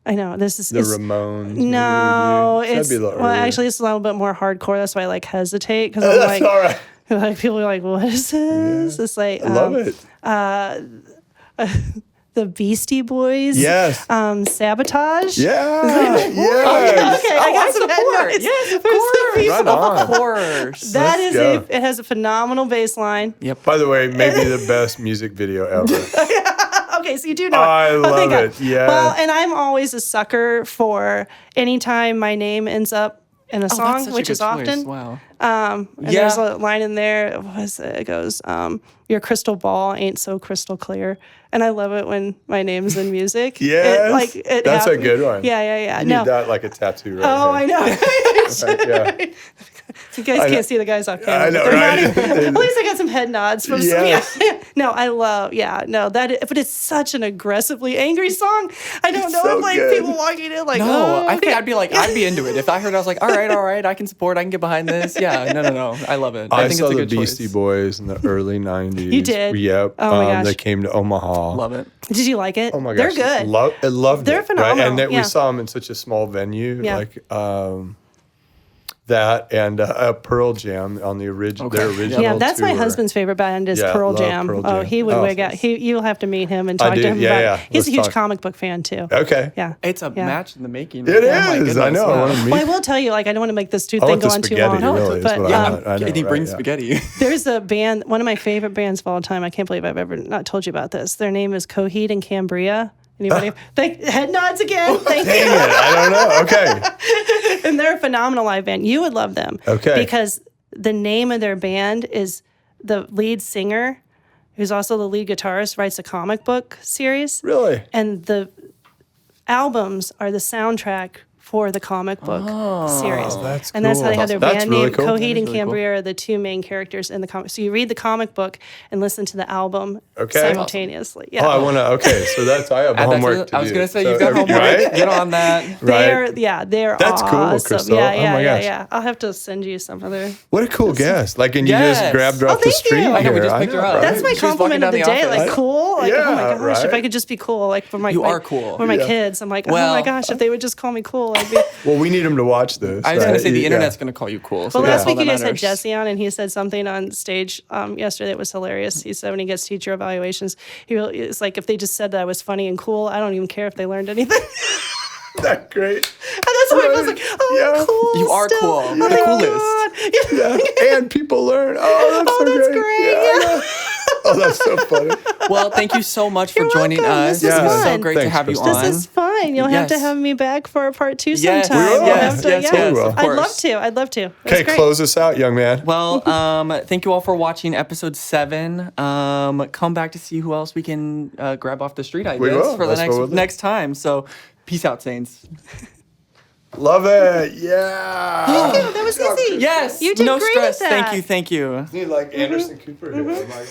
I know this is the Ramones. No, it's actually it's a little bit more hardcore. That's why I like hesitate because I'm like, all right. Like people are like, what is this? It's like I love it. The Beastie Boys. Yes. Sabotage. Yeah. Yes. Okay, I got some support. head Yes, of course. Right on. Of course. That is it has a phenomenal bass line. Yep. By the way, maybe the best music video ever. Okay, so you do know it. I love it. Yeah. Well, and I'm always a sucker for anytime my name ends up in a song, which is often. Wow. And there's a line in there. What is it? It goes, "Your crystal ball ain't so crystal clear." And I love it when my name's in music. Yes. That's a good one. Yeah. You need that like a tattoo right Oh, here. I know. You guys can't see the guys off camera. I know, but right? at least I got some head nods from Yes. No, I love, but it's such an aggressively angry song. I don't know so if good. people walking in like, No, I think I'd be into it. If I heard it, I was like, all right, I can support, I can get behind this. Yeah, no. I love it. I think saw it's a the good Beastie choice. Boys in the early 90s. You did? Yep. Oh my gosh. They came to Omaha. Love it. Did you like it? Oh my They're gosh. good. Loved They're it. phenomenal. Right? And Yeah. we saw them in such a small venue. Yeah. Like that and Pearl Jam on their original Yeah, that's my tour. husband's favorite band is Pearl love Jam. Pearl Oh, Jam. he would wig out. You'll have to meet him and talk do. to him Yeah, about yeah. He's a Let's huge talk. comic book fan too. Okay. Yeah. It's a match in the making. It Oh my is. I goodness, know. wow. I want to meet. Well, I will tell you, like, I don't want to make this I thing want go the on too spaghetti, long. really, is but what I want. I know, and he brings right, spaghetti. there's a band, one of my favorite bands of all time. I can't believe I've ever not told you about this. Their name is Coheed and Cambria. Anybody? Head nods again. Thank Dang you. it. I don't know. Okay. And they're a phenomenal live band. You would love them. Okay. Because the name of their band is the lead singer, who's also the lead guitarist, writes a comic book series. Really? And the albums are the soundtrack for the comic book series. That's And that's how they cool. have their That's band really name. cool. Coheed That and is really Cambria are the two main characters in the comic. So you read the comic book and listen to the album simultaneously. Yeah. Oh, I want to. Okay, so I have Add that homework to to do. I was going to say, So, you've got homework. right? Get on that. Right. They're That's cool, awesome. Crystal. Yeah, Oh my gosh. yeah. I'll have to send you some other. What a cool guest! Like, and you Yes. just grabbed her off the thank street. you. I know, we here. just picked her know, up. right? That's my She was walking compliment of down the the day. office. Like, cool. Like, oh my Yeah, gosh, if right? I could just be cool. Like, for my You are cool. For my Yeah. kids, I'm like, oh Well, my gosh, if they would just call me cool, I'd be. Well, we need him to watch this. I was going to right? say the Yeah. internet's going to call you cool. So Well, that's last all week that you guys had matters. Jesse on, and he said something on stage yesterday that was hilarious. He said when he gets teacher evaluations, it's like if they just said that I was funny and cool, I don't even care if they learned anything. That's great. And that's why I was like, oh, Yeah. I'm cool. You are still. cool. I'm You're the like, coolest. God. Yeah. And people learn. Oh, that's so that's great. great. Yeah, I know. Oh, that's so funny. Well, thank you so much for You're joining welcome. us. This is It was so fun. great to Thanks, have you Crystal. on. This is fun. You'll have to Yes. have me back for a part 2 Yes, sometime. we will. You'll have to, yes, yeah. yes, will. of I'd course. love to. I'd love to. That's Okay, great. close us out, young man. Well, thank you all for watching episode 7. Come back to see who else we can grab off the street, I We guess, will. for the That's what we'll do. next time. So, peace out, Saints. Love it. Yeah. That was easy. Yes, You did no great stress. at that. Thank you. Need like Anderson Cooper here. I'm like,